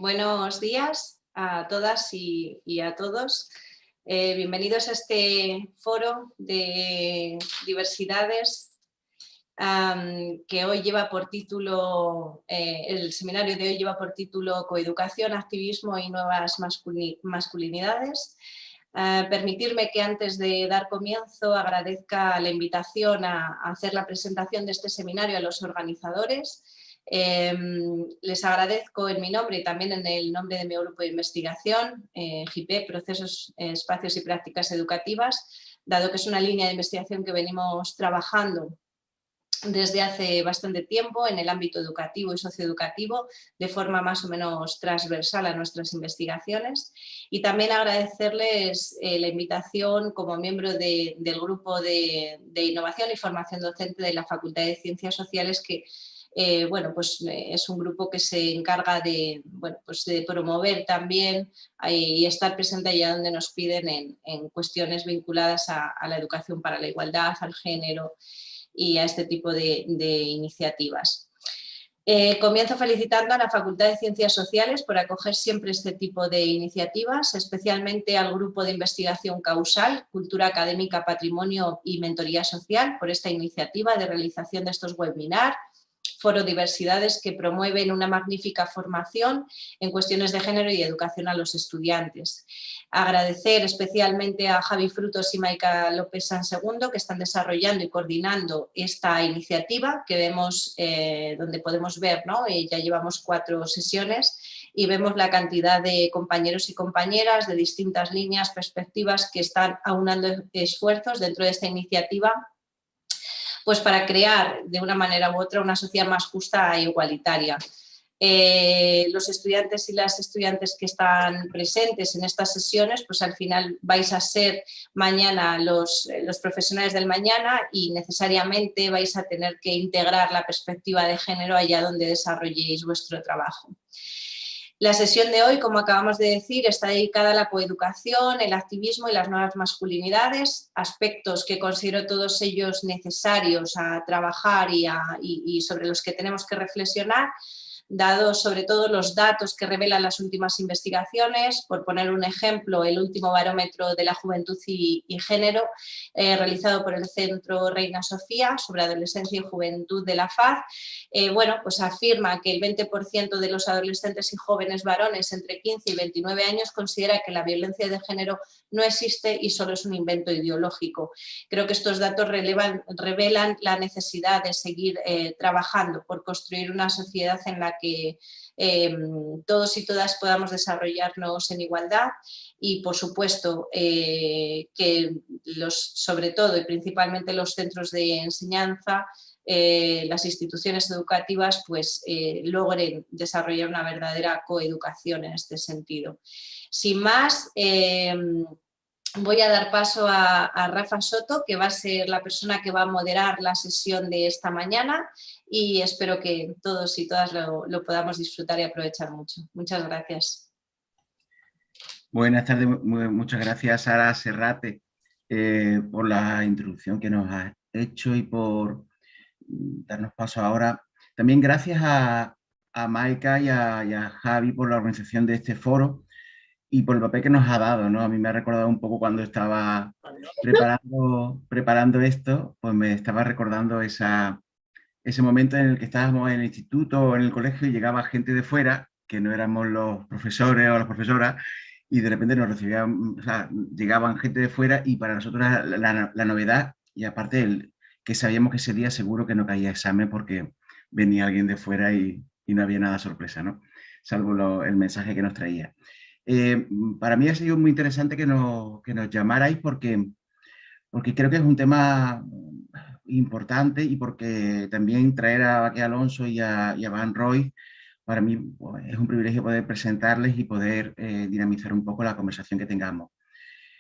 Buenos días a todas y a todos. Bienvenidos a este foro de diversidades que hoy lleva por título, el seminario de hoy lleva por título Coeducación, Activismo y Nuevas Masculinidades. Permitirme que antes de dar comienzo agradezca la invitación a hacer la presentación de este seminario a los organizadores. Les agradezco en mi nombre y también en el nombre de mi grupo de investigación, GIPE, Procesos, Espacios y Prácticas Educativas, dado que es una línea de investigación que venimos trabajando desde hace bastante tiempo en el ámbito educativo y socioeducativo, de forma más o menos transversal a nuestras investigaciones. Y también agradecerles la invitación como miembro del grupo de innovación y formación docente de la Facultad de Ciencias Sociales, que es un grupo que se encarga de promover también y estar presente allá donde nos piden en cuestiones vinculadas a la educación para la igualdad, al género y a este tipo de iniciativas. Comienzo felicitando a la Facultad de Ciencias Sociales por acoger siempre este tipo de iniciativas, especialmente al Grupo de Investigación Causal, Cultura Académica, Patrimonio y Mentoría Social, por esta iniciativa de realización de estos webinars, Foro Diversidades, que promueven una magnífica formación en cuestiones de género y educación a los estudiantes. Agradecer especialmente a Javi Frutos y Maika López Sansegundo, que están desarrollando y coordinando esta iniciativa, que vemos, donde podemos ver, ¿no? Ya llevamos 4 sesiones y vemos la cantidad de compañeros y compañeras de distintas líneas, perspectivas, que están aunando esfuerzos dentro de esta iniciativa, pues para crear de una manera u otra una sociedad más justa e igualitaria. Los estudiantes y las estudiantes que están presentes en estas sesiones, pues al final vais a ser mañana los profesionales del mañana y necesariamente vais a tener que integrar la perspectiva de género allá donde desarrolléis vuestro trabajo. La sesión de hoy, como acabamos de decir, está dedicada a la coeducación, el activismo y las nuevas masculinidades, aspectos que considero todos ellos necesarios a trabajar y sobre los que tenemos que reflexionar, dados sobre todo los datos que revelan las últimas investigaciones. Por poner un ejemplo, el último barómetro de la juventud y género, realizado por el Centro Reina Sofía sobre adolescencia y juventud de la FAD, pues afirma que el 20% de los adolescentes y jóvenes varones entre 15 y 29 años considera que la violencia de género no existe y solo es un invento ideológico. Creo que estos datos revelan la necesidad de seguir trabajando por construir una sociedad en la que todos y todas podamos desarrollarnos en igualdad y, por supuesto, que sobre todo y principalmente los centros de enseñanza, las instituciones educativas, pues logren desarrollar una verdadera coeducación en este sentido. Sin más, voy a dar paso a Rafa Soto, que va a ser la persona que va a moderar la sesión de esta mañana, y espero que todos y todas lo podamos disfrutar y aprovechar mucho. Muchas gracias. Buenas tardes, muchas gracias, Sara Serrate, por la introducción que nos has hecho y por darnos paso ahora. También gracias a Maika y a Javi por la organización de este foro y por el papel que nos ha dado, ¿no? A mí me ha recordado un poco cuando estaba preparando esto, pues me estaba recordando ese momento en el que estábamos en el instituto o en el colegio y llegaba gente de fuera, que no éramos los profesores o las profesoras, y de repente nos recibían, o sea, llegaban gente de fuera y para nosotros la novedad, y aparte que sabíamos que ese día seguro que no caía examen porque venía alguien de fuera y no había nada sorpresa, ¿no? Salvo el mensaje que nos traía. Para mí ha sido muy interesante que nos llamarais porque creo que es un tema importante y porque también traer a Baqué Alonso y a Van Roy, para mí pues, es un privilegio poder presentarles y poder dinamizar un poco la conversación que tengamos.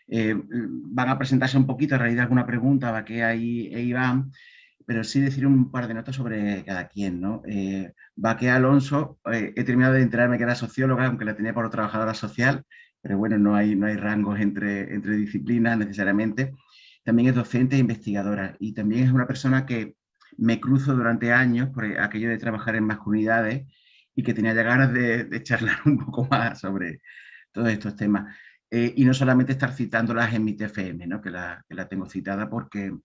Van a presentarse un poquito a raíz de alguna pregunta, Baqué e Iván, pero sí decir un par de notas sobre cada quien, ¿no? Baqué Alonso, he terminado de enterarme que era socióloga, aunque la tenía por trabajadora social, pero bueno, no hay rangos entre disciplinas necesariamente. También es docente e investigadora y también es una persona que me cruzo durante años por aquello de trabajar en masculinidades y que tenía ya ganas de charlar un poco más sobre todos estos temas. Y no solamente estar citándolas en mi TFM, ¿no? Que la tengo citada porque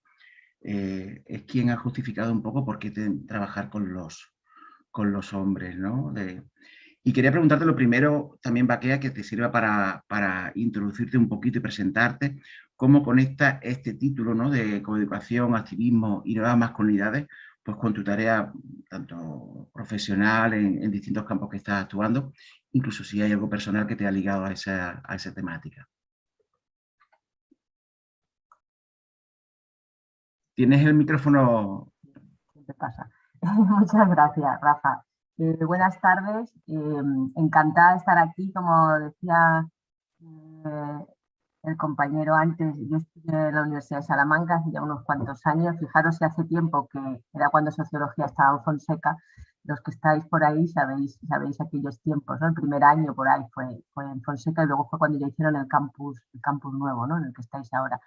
es quien ha justificado un poco por qué trabajar con los hombres, ¿no? Y quería preguntarte lo primero, también, Baquea, que te sirva para introducirte un poquito y presentarte, cómo conecta este título, ¿no?, de coeducación, activismo y nuevas masculinidades, pues con tu tarea tanto profesional en distintos campos que estás actuando, incluso si hay algo personal que te ha ligado a esa temática. Tienes el micrófono. ¿Qué pasa? Muchas gracias, Rafa. Buenas tardes. Encantada de estar aquí. Como decía el compañero antes, yo estudié en la Universidad de Salamanca hace ya unos cuantos años. Fijaros si hace tiempo, que era cuando sociología estaba en Fonseca. Los que estáis por ahí sabéis aquellos tiempos, ¿no? El primer año por ahí fue en Fonseca y luego fue cuando ya hicieron el campus nuevo, ¿no?, en el que estáis ahora.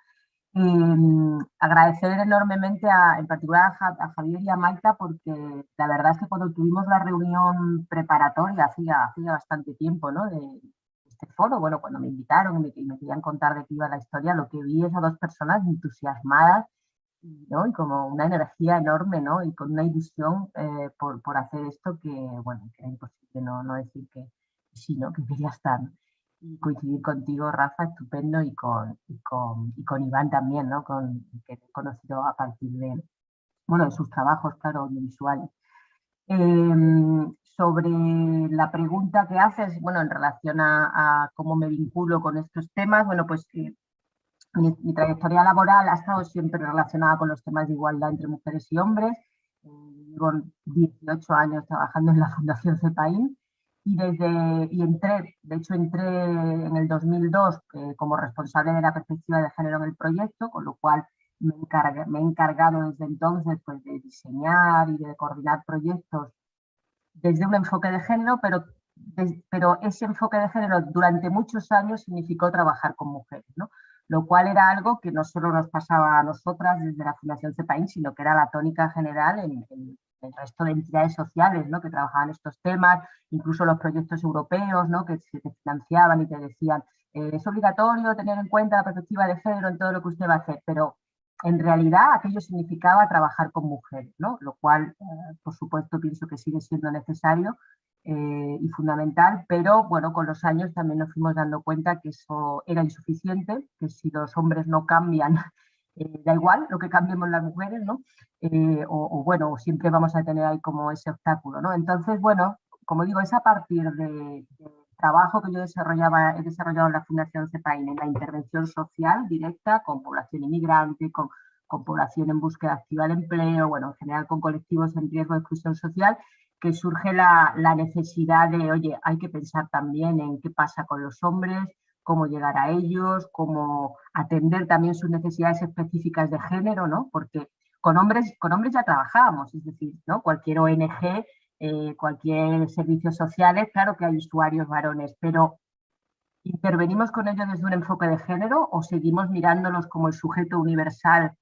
Agradecer enormemente en particular a Javier y a Maita, porque la verdad es que cuando tuvimos la reunión preparatoria hacía bastante tiempo, ¿no?, de este foro, bueno, cuando me invitaron y me querían contar de qué iba la historia, lo que vi es a dos personas entusiasmadas, ¿no?, y como una energía enorme, ¿no?, y con una ilusión por hacer esto que, bueno, que era imposible no decir que sí, ¿no?, que quería estar. Y coincidir contigo, Rafa, estupendo, y con Iván también, ¿no?, que he conocido a partir de, bueno, de sus trabajos, claro, audiovisuales. Sobre la pregunta que haces, bueno, en relación a cómo me vinculo con estos temas, bueno, pues mi trayectoria laboral ha estado siempre relacionada con los temas de igualdad entre mujeres y hombres. Llevo 18 años trabajando en la Fundación CEPAIN y entré en el 2002 como responsable de la perspectiva de género en el proyecto, con lo cual me he encargado desde entonces, pues, de diseñar y de coordinar proyectos desde un enfoque de género, pero ese enfoque de género durante muchos años significó trabajar con mujeres, ¿no?, lo cual era algo que no solo nos pasaba a nosotras desde la Fundación CEPAIN, sino que era la tónica general en el resto de entidades sociales, ¿no?, que trabajaban estos temas, incluso los proyectos europeos, ¿no?, que se financiaban y te decían es obligatorio tener en cuenta la perspectiva de género en todo lo que usted va a hacer, pero en realidad aquello significaba trabajar con mujeres, ¿no?, lo cual, por supuesto, pienso que sigue siendo necesario y fundamental, pero bueno, con los años también nos fuimos dando cuenta que eso era insuficiente, que si los hombres no cambian, da igual lo que cambiemos las mujeres, ¿no? Bueno, siempre vamos a tener ahí como ese obstáculo, ¿no? Entonces, bueno, como digo, es a partir del trabajo que yo he desarrollado en la Fundación CEPAIN, en la intervención social directa con población inmigrante, con población en búsqueda activa de empleo, bueno, en general con colectivos en riesgo de exclusión social, que surge la necesidad de, oye, hay que pensar también en qué pasa con los hombres, cómo llegar a ellos, cómo atender también sus necesidades específicas de género, ¿no? Porque con hombres ya trabajábamos, es decir, ¿no?, cualquier ONG, cualquier servicios sociales, claro que hay usuarios varones, pero ¿intervenimos con ellos desde un enfoque de género o seguimos mirándolos como el sujeto universal,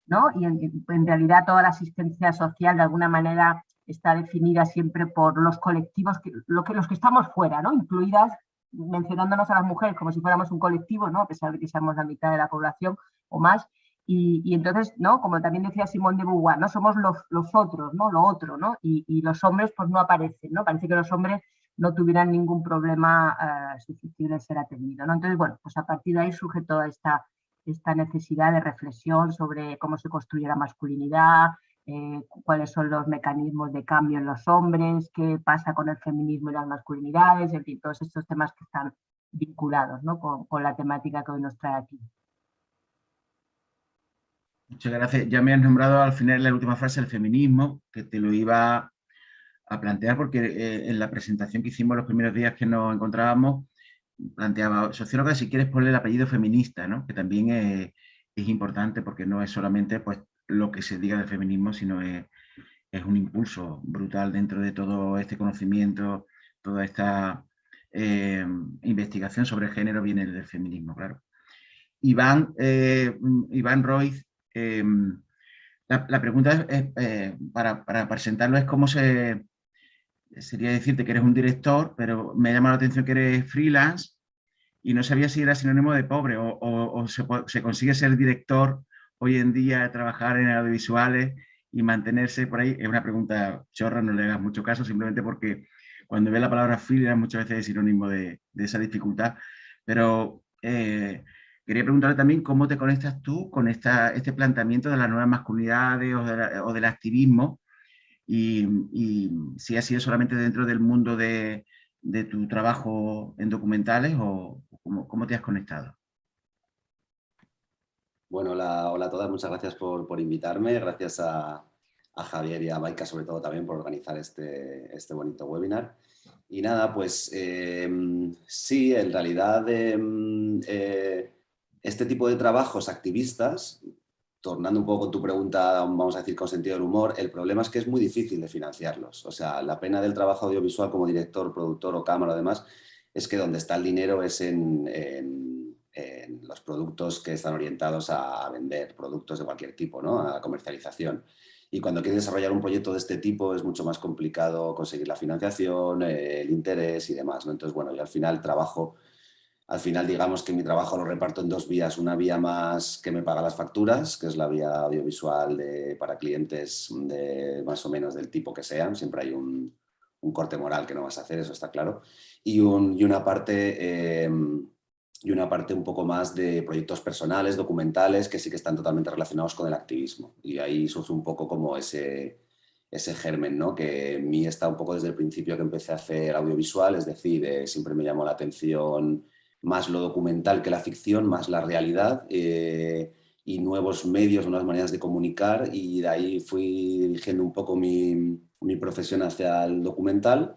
¿no? Y en realidad toda la asistencia social de alguna manera está definida siempre por los colectivos, los que estamos fuera, ¿no?, incluidas, mencionándonos a las mujeres como si fuéramos un colectivo, ¿no?, a pesar de que seamos la mitad de la población o más. Y entonces, ¿no?, como también decía Simone de Beauvoir, ¿no?, somos los otros, ¿no?, lo otro, ¿no? Y los hombres pues no aparecen, ¿no? Parece que los hombres no tuvieran ningún problema susceptible de ser atendido, ¿no? Entonces, bueno, pues a partir de ahí surge toda esta necesidad de reflexión sobre cómo se construye la masculinidad, cuáles son los mecanismos de cambio en los hombres, qué pasa con el feminismo y las masculinidades, en fin, todos estos temas que están vinculados, ¿no?, con la temática que hoy nos trae aquí. Muchas gracias. Ya me has nombrado al final, en la última frase, el feminismo, que te lo iba a plantear porque en la presentación que hicimos los primeros días que nos encontrábamos, planteaba, socióloga, si quieres poner el apellido feminista, ¿no?, que también es importante porque no es solamente, pues, lo que se diga del feminismo, sino es un impulso brutal dentro de todo este conocimiento, toda esta investigación sobre el género viene del feminismo, claro. Iván Roiz, la pregunta es, para presentarlo, es cómo se sería decirte que eres un director, pero me llama la atención que eres freelance y no sabía si era sinónimo de pobre o se consigue ser director hoy en día, trabajar en audiovisuales y mantenerse por ahí. Es una pregunta chorra, no le hagas mucho caso, simplemente porque cuando ve la palabra freelance muchas veces es sinónimo de esa dificultad. Pero quería preguntarle también cómo te conectas tú con este planteamiento de las nuevas masculinidades o del activismo y si ha sido solamente dentro del mundo de tu trabajo en documentales o cómo te has conectado. Bueno, hola a todas, muchas gracias por invitarme, gracias a Javier y a Maika sobre todo también por organizar este bonito webinar. Y nada, pues sí, en realidad este tipo de trabajos activistas, tornando un poco con tu pregunta, vamos a decir con sentido del humor, el problema es que es muy difícil de financiarlos. O sea, la pena del trabajo audiovisual como director, productor o cámara además, es que donde está el dinero es en los productos que están orientados a vender, productos de cualquier tipo, ¿no? A comercialización. Y cuando quieres desarrollar un proyecto de este tipo es mucho más complicado conseguir la financiación, el interés y demás, ¿no? Entonces, bueno, yo al final digamos que mi trabajo lo reparto en dos vías. Una vía más que me paga las facturas, que es la vía audiovisual para clientes de más o menos del tipo que sean. Siempre hay un corte moral que no vas a hacer, eso está claro. Y una parte un poco más de proyectos personales, documentales, que sí que están totalmente relacionados con el activismo. Y ahí surge un poco como ese germen, ¿no? Que en mí está un poco desde el principio que empecé a hacer audiovisual, es decir, siempre me llamó la atención más lo documental que la ficción, más la realidad y nuevos medios, nuevas maneras de comunicar, y de ahí fui dirigiendo un poco mi profesión hacia el documental.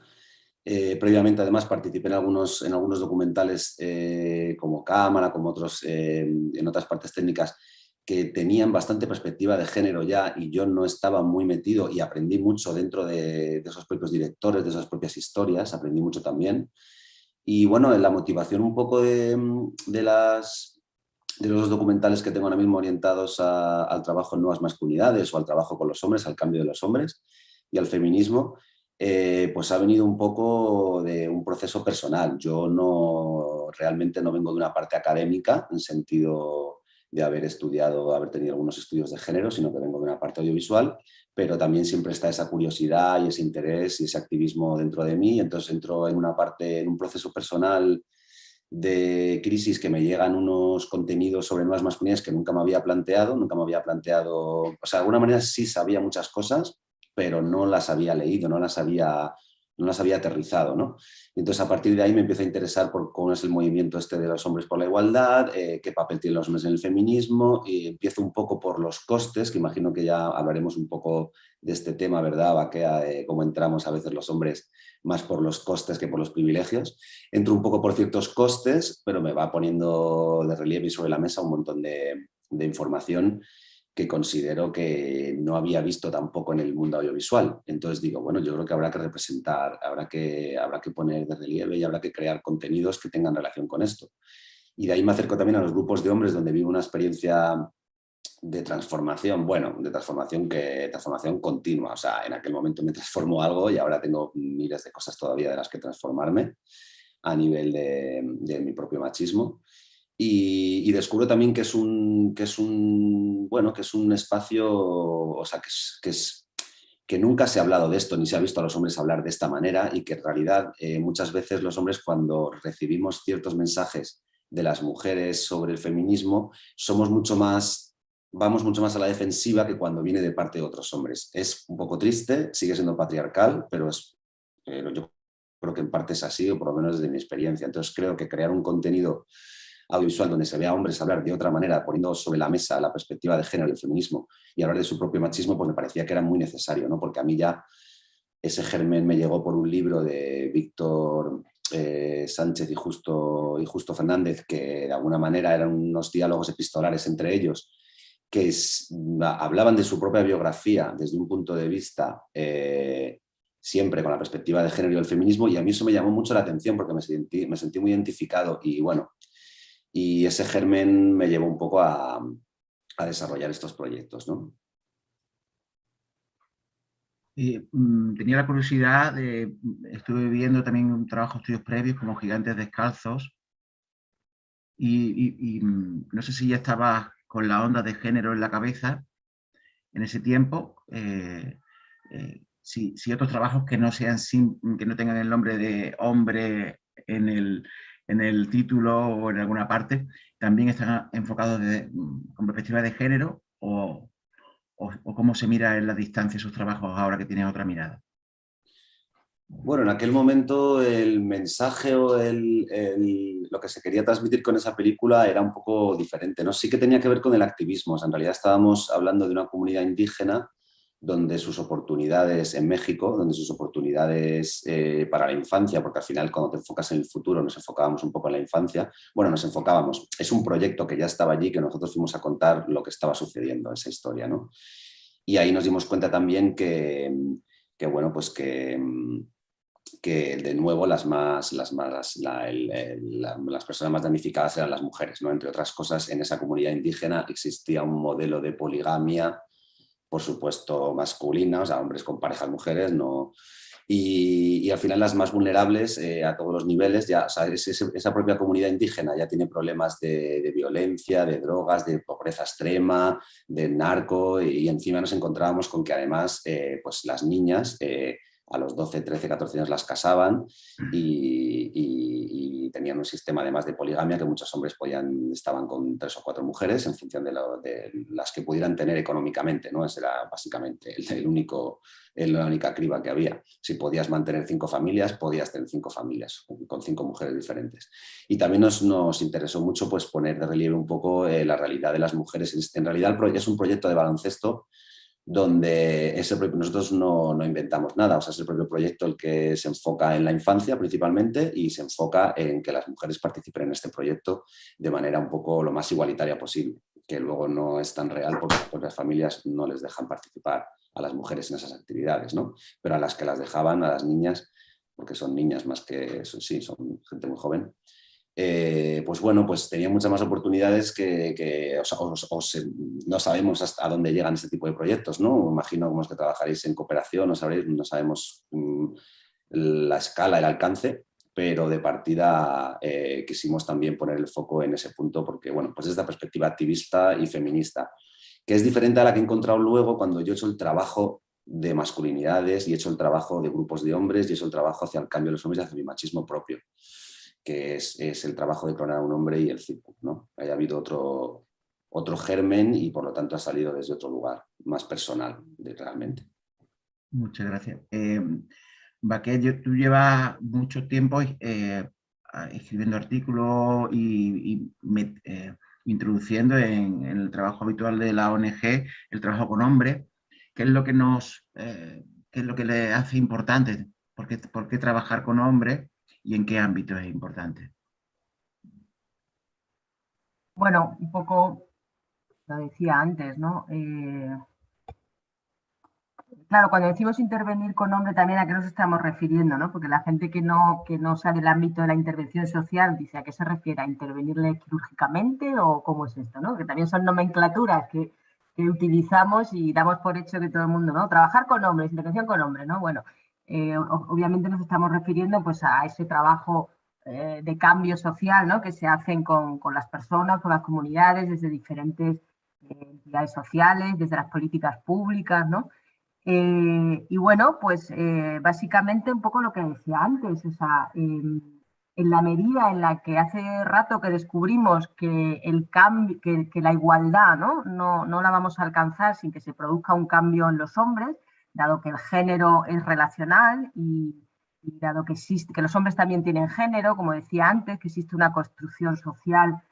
Previamente, además, participé en algunos documentales como cámara, como otros en otras partes técnicas que tenían bastante perspectiva de género ya, y yo no estaba muy metido y aprendí mucho dentro de esos propios directores, de esas propias historias, aprendí mucho también. Y bueno, la motivación un poco de los documentales que tengo ahora mismo orientados al trabajo en nuevas masculinidades o al trabajo con los hombres, al cambio de los hombres y al feminismo, pues ha venido un poco de un proceso personal. Yo realmente no vengo de una parte académica en sentido de haber estudiado, haber tenido algunos estudios de género, sino que vengo de una parte audiovisual, pero también siempre está esa curiosidad y ese interés y ese activismo dentro de mí. Entonces entro en un proceso personal de crisis, que me llegan unos contenidos sobre nuevas masculinidades que nunca me había planteado, o sea, de alguna manera sí sabía muchas cosas, pero no las había leído, no las había aterrizado, ¿no? Y entonces a partir de ahí me empiezo a interesar por cómo es el movimiento este de los hombres por la igualdad, qué papel tienen los hombres en el feminismo, y empiezo un poco por los costes, que imagino que ya hablaremos un poco de este tema, ¿verdad, Baquea? Cómo entramos a veces los hombres más por los costes que por los privilegios. Entro un poco por ciertos costes, pero me va poniendo de relieve y sobre la mesa un montón de información que considero que no había visto tampoco en el mundo audiovisual. Entonces digo, bueno, yo creo que habrá que representar, habrá que poner de relieve y habrá que crear contenidos que tengan relación con esto. Y de ahí me acerco también a los grupos de hombres donde vivo una experiencia de transformación, de transformación continua. O sea, en aquel momento me transformó algo y ahora tengo miles de cosas todavía de las que transformarme a nivel de mi propio machismo. Y descubro también que es un espacio, o sea, que nunca se ha hablado de esto, ni se ha visto a los hombres hablar de esta manera, y que en realidad muchas veces los hombres, cuando recibimos ciertos mensajes de las mujeres sobre el feminismo, vamos mucho más a la defensiva que cuando viene de parte de otros hombres. Es un poco triste, sigue siendo patriarcal, pero yo creo que en parte es así, o por lo menos desde mi experiencia. Entonces creo que crear un contenido audiovisual donde se vea a hombres hablar de otra manera, poniendo sobre la mesa la perspectiva de género y el feminismo y hablar de su propio machismo, pues me parecía que era muy necesario, ¿no? Porque a mí ya ese germen me llegó por un libro de Víctor Sánchez y Justo Fernández, que de alguna manera eran unos diálogos epistolares entre ellos, que hablaban de su propia biografía desde un punto de vista siempre con la perspectiva de género y el feminismo, y a mí eso me llamó mucho la atención porque me sentí muy identificado, y bueno, y ese germen me llevó un poco a desarrollar estos proyectos, ¿no? Tenía la curiosidad estuve viendo también un trabajo de estudios previos como Gigantes Descalzos y no sé si ya estaba con la onda de género en la cabeza en ese tiempo, si otros trabajos que no sean que no tengan el nombre de hombre en el título o en alguna parte, también están enfocados con perspectiva de género o cómo se mira en la distancia esos trabajos ahora que tienen otra mirada. Bueno, en aquel momento el mensaje o lo que se quería transmitir con esa película era un poco diferente, ¿no? Sí que tenía que ver con el activismo. O sea, en realidad estábamos hablando de una comunidad indígena donde sus oportunidades en México, donde sus oportunidades para la infancia, porque al final cuando te enfocas en el futuro nos enfocábamos un poco en la infancia, bueno, nos enfocábamos, es un proyecto que ya estaba allí, que nosotros fuimos a contar lo que estaba sucediendo, esa historia, ¿no? Y ahí nos dimos cuenta también bueno, pues que de nuevo las personas más damnificadas eran las mujeres, ¿no? Entre otras cosas, en esa comunidad indígena existía un modelo de poligamia, por supuesto masculina, o sea, hombres con parejas mujeres, no. Y al final las más vulnerables a todos los niveles, ya, o sea, esa propia comunidad indígena ya tiene problemas de violencia, de drogas, de pobreza extrema, de narco, y encima nos encontrábamos con que además pues las niñas a los 12, 13, 14 años las casaban y tenían un sistema además de poligamia que muchos hombres estaban con 3 o 4 mujeres en función de las que pudieran tener económicamente, ¿no? Ese era básicamente la única criba que había. Si podías mantener 5 familias, podías tener 5 familias con 5 mujeres diferentes. Y también nos interesó mucho pues, poner de relieve un poco la realidad de las mujeres. En realidad es un proyecto de baloncesto donde nosotros no inventamos nada, o sea, es el propio proyecto el que se enfoca en la infancia principalmente y se enfoca en que las mujeres participen en este proyecto de manera un poco lo más igualitaria posible, que luego no es tan real porque las familias no les dejan participar a las mujeres en esas actividades, ¿no? Pero a las que las dejaban, a las niñas, porque son niñas más que eso, sí, son gente muy joven, pues bueno, pues tenía muchas más oportunidades no sabemos hasta dónde llegan este tipo de proyectos, ¿no? Me imagino cómo es que trabajaréis en cooperación, no sabemos la escala, el alcance, pero de partida quisimos también poner el foco en ese punto porque, bueno, pues desde la perspectiva activista y feminista, que es diferente a la que he encontrado luego cuando yo he hecho el trabajo de masculinidades y he hecho el trabajo de grupos de hombres y he hecho el trabajo hacia el cambio de los hombres y hacia mi machismo propio, que es el trabajo de clonar a un hombre y el círculo, ¿no? Haya habido otro germen y por lo tanto ha salido desde otro lugar, más personal, realmente. Muchas gracias. Baquer, tú llevas mucho tiempo escribiendo artículos y introduciendo en el trabajo habitual de la ONG el trabajo con hombres. ¿Qué es lo que qué es lo que le hace importante? ¿Por qué trabajar con hombres y en qué ámbito es importante? Bueno, un poco lo decía antes, ¿no? Claro, cuando decimos intervenir con hombre, también a qué nos estamos refiriendo, ¿no? Porque la gente que no sabe el ámbito de la intervención social dice, ¿a qué se refiere? ¿A intervenirle quirúrgicamente o cómo es esto, ¿no? Que también son nomenclaturas que utilizamos y damos por hecho que todo el mundo, ¿no? Trabajar con hombres, intervención con hombres, ¿no? Bueno, obviamente nos estamos refiriendo pues a ese trabajo de cambio social, ¿no? Que se hacen con las personas, con las comunidades, desde diferentes entidades sociales, desde las políticas públicas, ¿no? Y bueno, pues básicamente un poco lo que decía antes, o sea, en la medida en la que hace rato que descubrimos que el cambio, que la igualdad, ¿no? No la vamos a alcanzar sin que se produzca un cambio en los hombres, dado que el género es relacional y dado que existe, que los hombres también tienen género, como decía antes, que existe una construcción social,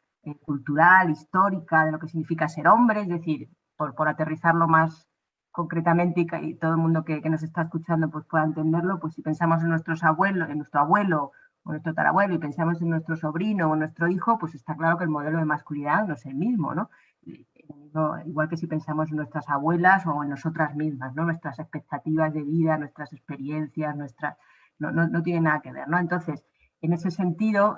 cultural, histórica de lo que significa ser hombre, es decir, por aterrizarlo más concretamente y todo el mundo que nos está escuchando pues pueda entenderlo, pues si pensamos en nuestros abuelos, en nuestro abuelo o nuestro tarabuelo y pensamos en nuestro sobrino o nuestro hijo, pues está claro que el modelo de masculinidad no es el mismo, ¿no? Igual que si pensamos en nuestras abuelas o en nosotras mismas, ¿no? Nuestras expectativas de vida, nuestras experiencias, no tiene nada que ver, ¿no? Entonces, en ese sentido,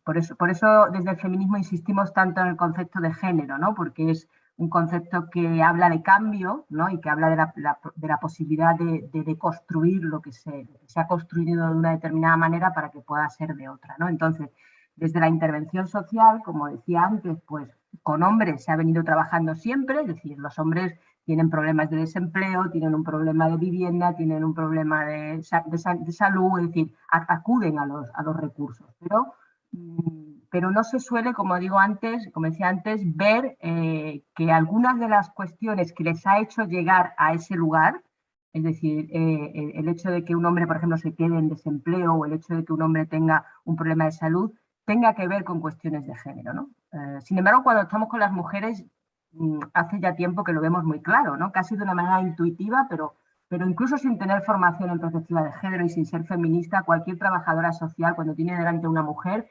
por eso desde el feminismo insistimos tanto en el concepto de género, ¿no? Porque es un concepto que habla de cambio, ¿no? Y que habla de la posibilidad de construir lo que se ha construido de una determinada manera para que pueda ser de otra, ¿no? Entonces, desde la intervención social, como decía antes, pues con hombres se ha venido trabajando siempre, es decir, los hombres tienen problemas de desempleo, tienen un problema de vivienda, tienen un problema de salud, es decir, acuden a los recursos, pero no se suele, como decía antes, ver que algunas de las cuestiones que les ha hecho llegar a ese lugar, es decir, el hecho de que un hombre, por ejemplo, se quede en desempleo o el hecho de que un hombre tenga un problema de salud, tenga que ver con cuestiones de género, ¿no? Sin embargo, cuando estamos con las mujeres, hace ya tiempo que lo vemos muy claro, ¿no? Casi de una manera intuitiva, pero incluso sin tener formación en perspectiva de género y sin ser feminista, cualquier trabajadora social, cuando tiene delante una mujer,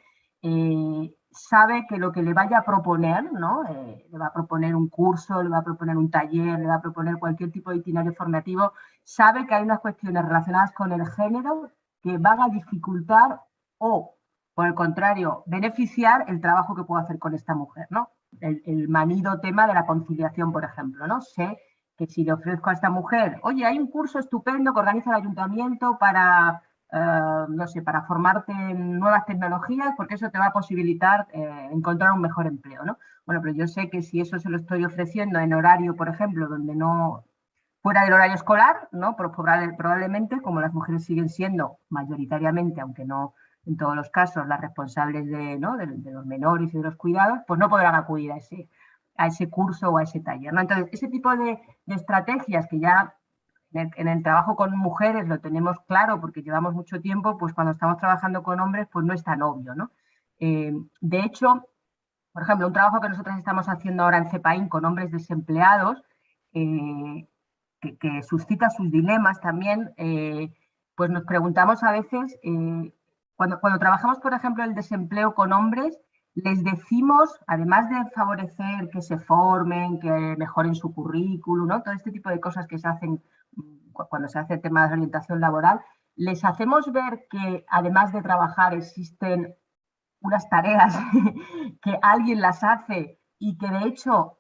sabe que lo que le vaya a proponer, ¿no? Le va a proponer un curso, le va a proponer un taller, le va a proponer cualquier tipo de itinerario formativo, sabe que hay unas cuestiones relacionadas con el género que van a dificultar o, por el contrario, beneficiar el trabajo que puedo hacer con esta mujer, ¿no? El manido tema de la conciliación, por ejemplo, ¿no? Sé que si le ofrezco a esta mujer, oye, hay un curso estupendo que organiza el ayuntamiento para, no sé, para formarte en nuevas tecnologías, porque eso te va a posibilitar encontrar un mejor empleo, ¿no? Bueno, pero yo sé que si eso se lo estoy ofreciendo en horario, por ejemplo, donde no, fuera del horario escolar, ¿no? Probablemente, como las mujeres siguen siendo mayoritariamente, aunque no en todos los casos, las responsables de los menores y de los cuidados, pues no podrán acudir a ese curso o a ese taller, ¿no? Entonces, ese tipo de estrategias que ya en el trabajo con mujeres lo tenemos claro porque llevamos mucho tiempo, pues cuando estamos trabajando con hombres, pues no es tan obvio, ¿no? De hecho, por ejemplo, un trabajo que nosotros estamos haciendo ahora en CEPAIN con hombres desempleados, que suscita sus dilemas también, pues nos preguntamos a veces, cuando trabajamos, por ejemplo, el desempleo con hombres, les decimos, además de favorecer que se formen, que mejoren su currículum, ¿no? Todo este tipo de cosas que se hacen cuando se hace temas de orientación laboral, les hacemos ver que además de trabajar existen unas tareas que alguien las hace y que de hecho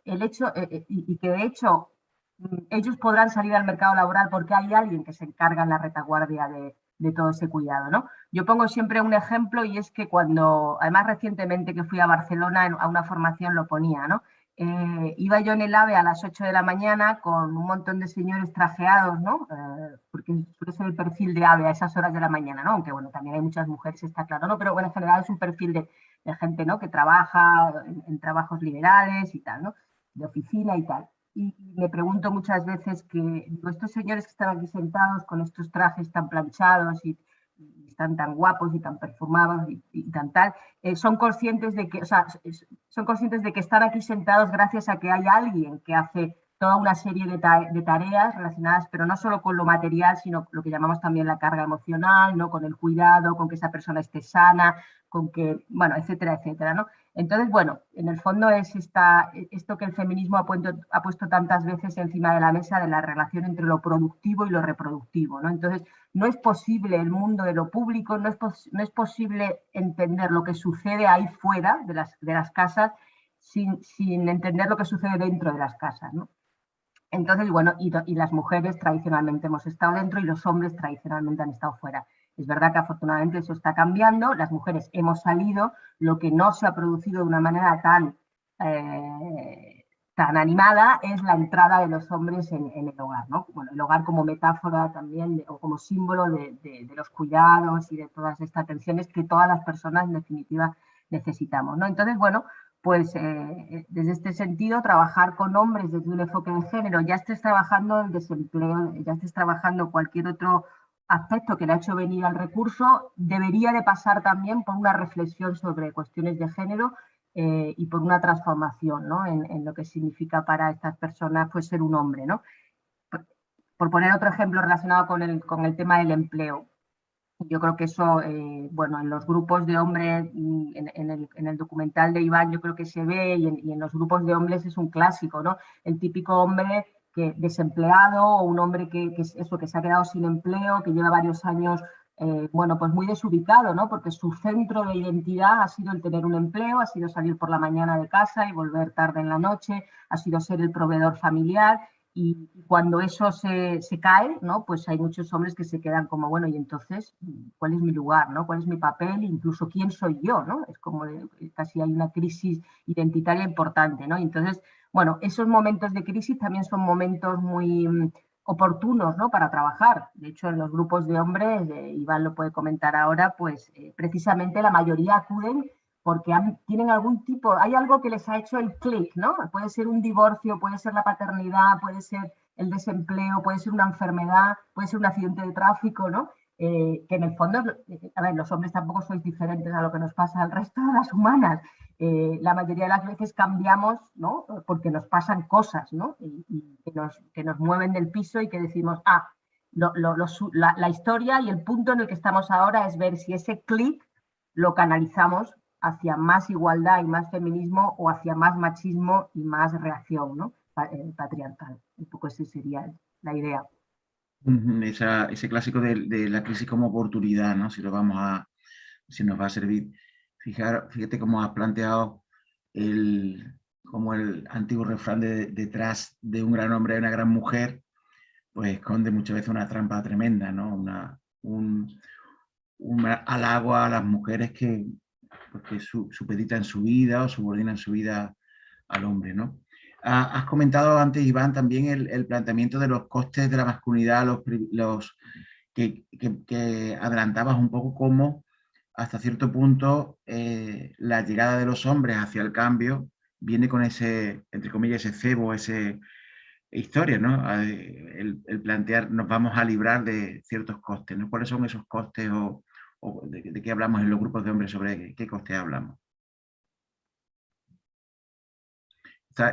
ellos podrán salir al mercado laboral porque hay alguien que se encarga en la retaguardia de todo ese cuidado, ¿no? Yo pongo siempre un ejemplo y es que además recientemente que fui a Barcelona a una formación lo ponía, ¿no? Iba yo en el AVE a las 8 de la mañana con un montón de señores trajeados, ¿no? Porque suele ser el perfil de AVE a esas horas de la mañana, ¿no? Aunque, bueno, también hay muchas mujeres, está claro, ¿no? Pero, bueno, en general es un perfil de gente, ¿no? Que trabaja en trabajos liberales y tal, ¿no? De oficina y tal. Y me pregunto muchas veces digo, estos señores que están aquí sentados con estos trajes tan planchados y están tan guapos y tan perfumados y tan tal, son conscientes de que, son conscientes de que están aquí sentados gracias a que hay alguien que hace toda una serie de tareas relacionadas, pero no solo con lo material, sino lo que llamamos también la carga emocional, ¿no? Con el cuidado, con que esa persona esté sana, con que, bueno, etcétera, etcétera, ¿no? Entonces, bueno, en el fondo es esto que el feminismo ha puesto tantas veces encima de la mesa de la relación entre lo productivo y lo reproductivo, ¿no? Entonces, no es posible el mundo de lo público, no es posible entender lo que sucede ahí fuera de las casas sin entender lo que sucede dentro de las casas, ¿no? Entonces, bueno, y las mujeres tradicionalmente hemos estado dentro y los hombres tradicionalmente han estado fuera. Es verdad que afortunadamente eso está cambiando, las mujeres hemos salido, lo que no se ha producido de una manera tan animada es la entrada de los hombres en el hogar, ¿no? Bueno, el hogar como metáfora también o como símbolo de los cuidados y de todas estas atenciones que todas las personas en definitiva necesitamos, ¿no? Entonces, bueno, pues desde este sentido, trabajar con hombres desde un enfoque de género, ya estés trabajando el desempleo, ya estés trabajando cualquier otro aspecto que le ha hecho venir al recurso, debería de pasar también por una reflexión sobre cuestiones de género y por una transformación, ¿no? en lo que significa para estas personas pues, ser un hombre, ¿no? Por poner otro ejemplo relacionado con el tema del empleo. Yo creo que eso, bueno, en los grupos de hombres, en el documental de Iván, yo creo que se ve, y en los grupos de hombres es un clásico, ¿no? El típico hombre desempleado o un hombre que se ha quedado sin empleo, que lleva varios años bueno, pues muy desubicado, ¿no? Porque su centro de identidad ha sido el tener un empleo, ha sido salir por la mañana de casa y volver tarde en la noche, ha sido ser el proveedor familiar, y cuando eso se cae, ¿no? Pues hay muchos hombres que se quedan como, bueno, y entonces, ¿cuál es mi lugar, ¿no? ¿Cuál es mi papel? Incluso, ¿quién soy yo, ¿no? Es como casi hay una crisis identitaria importante, ¿no? Y entonces, bueno, esos momentos de crisis también son momentos muy oportunos, ¿no? Para trabajar. De hecho, en los grupos de hombres, Iván lo puede comentar ahora, pues precisamente la mayoría acuden porque tienen algún tipo, hay algo que les ha hecho el clic, ¿no? Puede ser un divorcio, puede ser la paternidad, puede ser el desempleo, puede ser una enfermedad, puede ser un accidente de tráfico, ¿no? Que en el fondo, a ver, los hombres tampoco sois diferentes a lo que nos pasa al resto de las humanas. La mayoría de las veces cambiamos, ¿no? Porque nos pasan cosas, ¿no? Y que nos mueven del piso y que decimos, la historia y el punto en el que estamos ahora es ver si ese clic lo canalizamos hacia más igualdad y más feminismo o hacia más machismo y más reacción, ¿no? Patriarcal. Un poco esa sería la idea. Ese clásico de la crisis como oportunidad, ¿no? Si nos va a servir. Fíjate cómo has planteado como el antiguo refrán detrás de un gran hombre y una gran mujer, pues esconde muchas veces una trampa tremenda, ¿no? Un halago a las mujeres que supeditan su vida o subordinan su vida al hombre, ¿no? Has comentado antes, Iván, también el planteamiento de los costes de la masculinidad, que adelantabas un poco cómo hasta cierto punto la llegada de los hombres hacia el cambio viene con ese, entre comillas, ese cebo, ese historia, ¿no? El plantear, nos vamos a librar de ciertos costes, ¿no? ¿Cuáles son esos costes o de qué hablamos en los grupos de hombres, sobre qué costes hablamos?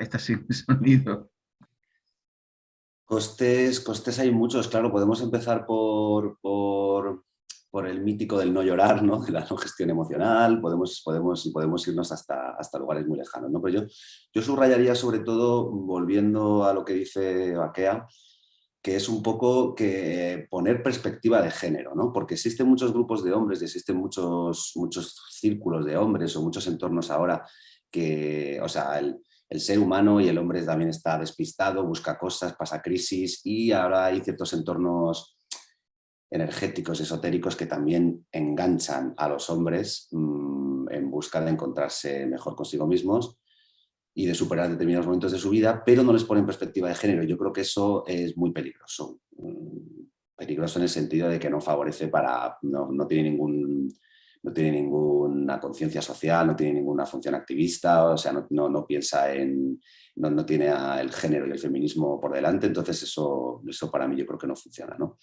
Está sin sonido. Costes hay muchos, claro, podemos empezar por el mítico del no llorar, ¿no? De la no gestión emocional, podemos irnos hasta lugares muy lejanos, ¿no? Pero yo subrayaría sobre todo, volviendo a lo que dice Baquea, que es un poco que poner perspectiva de género, ¿no? Porque existen muchos grupos de hombres y existen muchos círculos de hombres o muchos entornos ahora que, o sea, el ser humano y el hombre también está despistado, busca cosas, pasa crisis, y ahora hay ciertos entornos energéticos, esotéricos, que también enganchan a los hombres en busca de encontrarse mejor consigo mismos y de superar determinados momentos de su vida, pero no les ponen perspectiva de género. Yo creo que eso es muy peligroso. Peligroso en el sentido de que no favorece no tiene ninguna conciencia social, no tiene ninguna función activista, o sea, no piensa no tiene el género y el feminismo por delante, entonces eso para mí yo creo que no funciona, ¿no?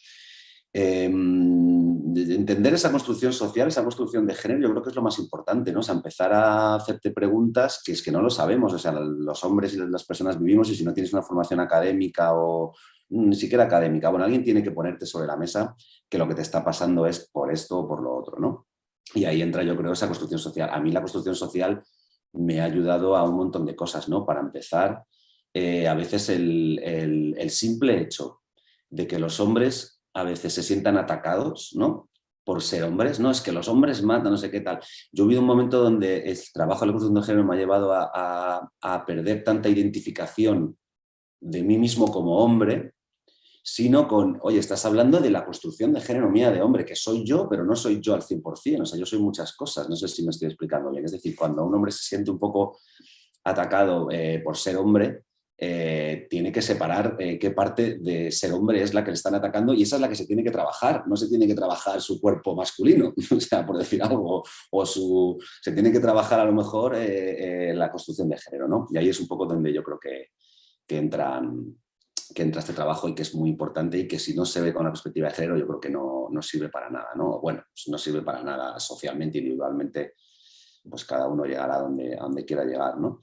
Entender esa construcción social, esa construcción de género, yo creo que es lo más importante, ¿no? O sea, empezar a hacerte preguntas que es que no lo sabemos, o sea, los hombres y las personas vivimos, y si no tienes una formación académica o ni siquiera académica, bueno, alguien tiene que ponerte sobre la mesa que lo que te está pasando es por esto o por lo otro, ¿no? Y ahí entra, yo creo, esa construcción social. A mí la construcción social me ha ayudado a un montón de cosas, ¿no? Para empezar, a veces el simple hecho de que los hombres a veces se sientan atacados, ¿no? Por ser hombres, no, es que los hombres matan, no sé qué tal. Yo he vivido un momento donde el trabajo de la construcción de género me ha llevado a perder tanta identificación de mí mismo como hombre, sino con, oye, estás hablando de la construcción de género mía de hombre, que soy yo, pero no soy yo al 100%, o sea, yo soy muchas cosas, no sé si me estoy explicando bien. Es decir, cuando un hombre se siente un poco atacado por ser hombre, tiene que separar qué parte de ser hombre es la que le están atacando, y esa es la que se tiene que trabajar. No se tiene que trabajar su cuerpo masculino, o sea, por decir algo, se tiene que trabajar a lo mejor la construcción de género, ¿no? Y ahí es un poco donde yo creo que entra este trabajo, y que es muy importante, y que si no se ve con la perspectiva de género yo creo que no sirve para nada, ¿no? Bueno, no sirve para nada socialmente, individualmente, pues cada uno llegará a donde quiera llegar, ¿no?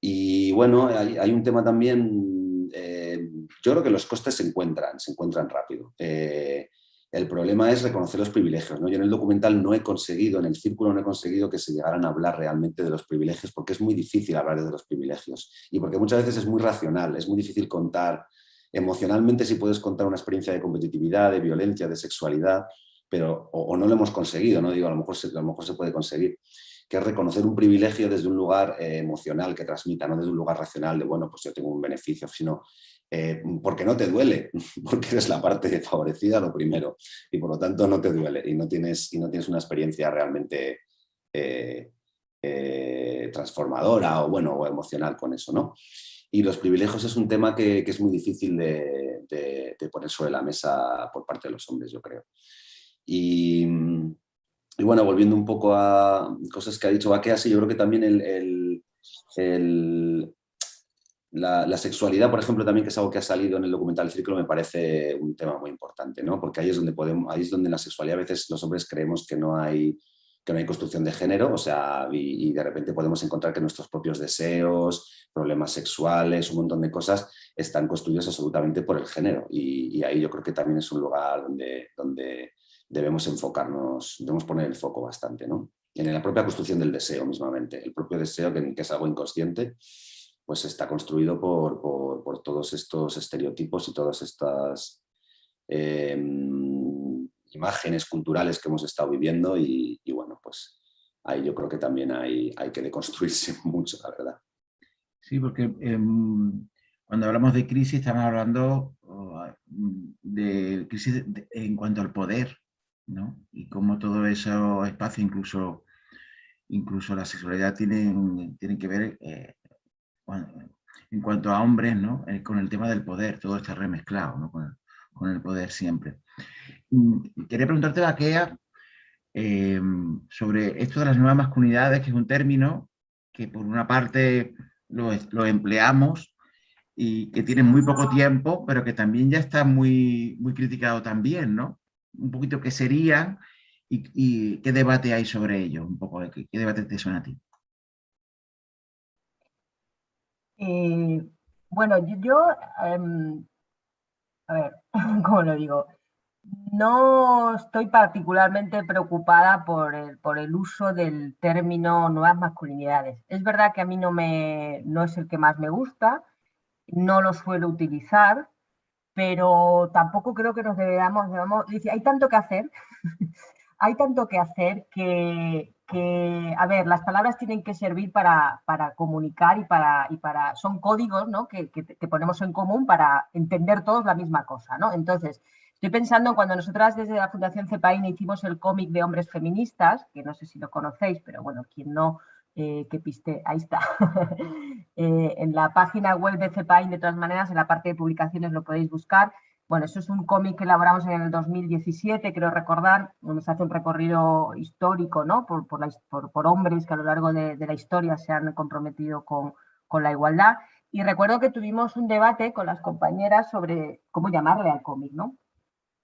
Y bueno, hay un tema también, yo creo que los costes se encuentran rápido. El problema es reconocer los privilegios, ¿no? Yo en el documental en el círculo no he conseguido que se llegaran a hablar realmente de los privilegios, porque es muy difícil hablar de los privilegios, y porque muchas veces es muy racional, es muy difícil contar emocionalmente. Si puedes contar una experiencia de competitividad, de violencia, de sexualidad, pero o no lo hemos conseguido, ¿no? Digo, a lo mejor se puede conseguir, que es reconocer un privilegio desde un lugar emocional que transmita, no desde un lugar racional de, bueno, pues yo tengo un beneficio, sino porque no te duele, porque eres la parte favorecida, lo primero, y por lo tanto no te duele y no tienes una experiencia realmente transformadora o, bueno, o emocional con eso, ¿no? Y los privilegios es un tema que es muy difícil de poner sobre la mesa por parte de los hombres, yo creo. Y bueno, volviendo un poco a cosas que ha dicho Baquea, sí, yo creo que también la sexualidad, por ejemplo, también, que es algo que ha salido en el documental El Círculo, me parece un tema muy importante, ¿no? Porque ahí es donde en la sexualidad a veces los hombres creemos que no hay construcción de género, o sea, y de repente podemos encontrar que nuestros propios deseos, problemas sexuales, un montón de cosas están construidos absolutamente por el género. Y ahí yo creo que también es un lugar donde debemos enfocarnos, debemos poner el foco bastante, ¿no? En la propia construcción del deseo mismamente. El propio deseo, que es algo inconsciente, pues está construido por todos estos estereotipos y todas estas imágenes culturales que hemos estado viviendo y bueno, pues ahí yo creo que también hay que deconstruirse mucho, la verdad. Sí, porque cuando hablamos de crisis estamos hablando de crisis en cuanto al poder, ¿no? Y cómo todo eso espacio, incluso la sexualidad tienen que ver en cuanto a hombres, ¿no? Con el tema del poder, todo está remezclado, ¿no? Con el poder siempre. Quería preguntarte, Baquea, sobre esto de las nuevas masculinidades, que es un término que por una parte lo empleamos y que tiene muy poco tiempo, pero que también ya está muy, muy criticado también, ¿no? Un poquito qué serían y qué debate hay sobre ello, un poco, qué debate te suena a ti. Bueno, a ver, ¿cómo lo digo? No estoy particularmente preocupada por el uso del término nuevas masculinidades. Es verdad que a mí no es el que más me gusta, no lo suelo utilizar, pero tampoco creo que debamos decir, hay tanto que hacer, hay tanto que hacer a ver, las palabras tienen que servir para comunicar son códigos, ¿no? que ponemos en común para entender todos la misma cosa, ¿no? Entonces, estoy pensando en cuando nosotras desde la Fundación CEPAIN hicimos el cómic de hombres feministas, que no sé si lo conocéis, pero bueno, quien no, que piste, ahí está. En la página web de CEPAIN, de todas maneras, en la parte de publicaciones lo podéis buscar. Bueno, eso es un cómic que elaboramos en el 2017, creo recordar, donde se hace un recorrido histórico, ¿no? por hombres que a lo largo de la historia se han comprometido con la igualdad. Y recuerdo que tuvimos un debate con las compañeras sobre cómo llamarle al cómic, ¿no?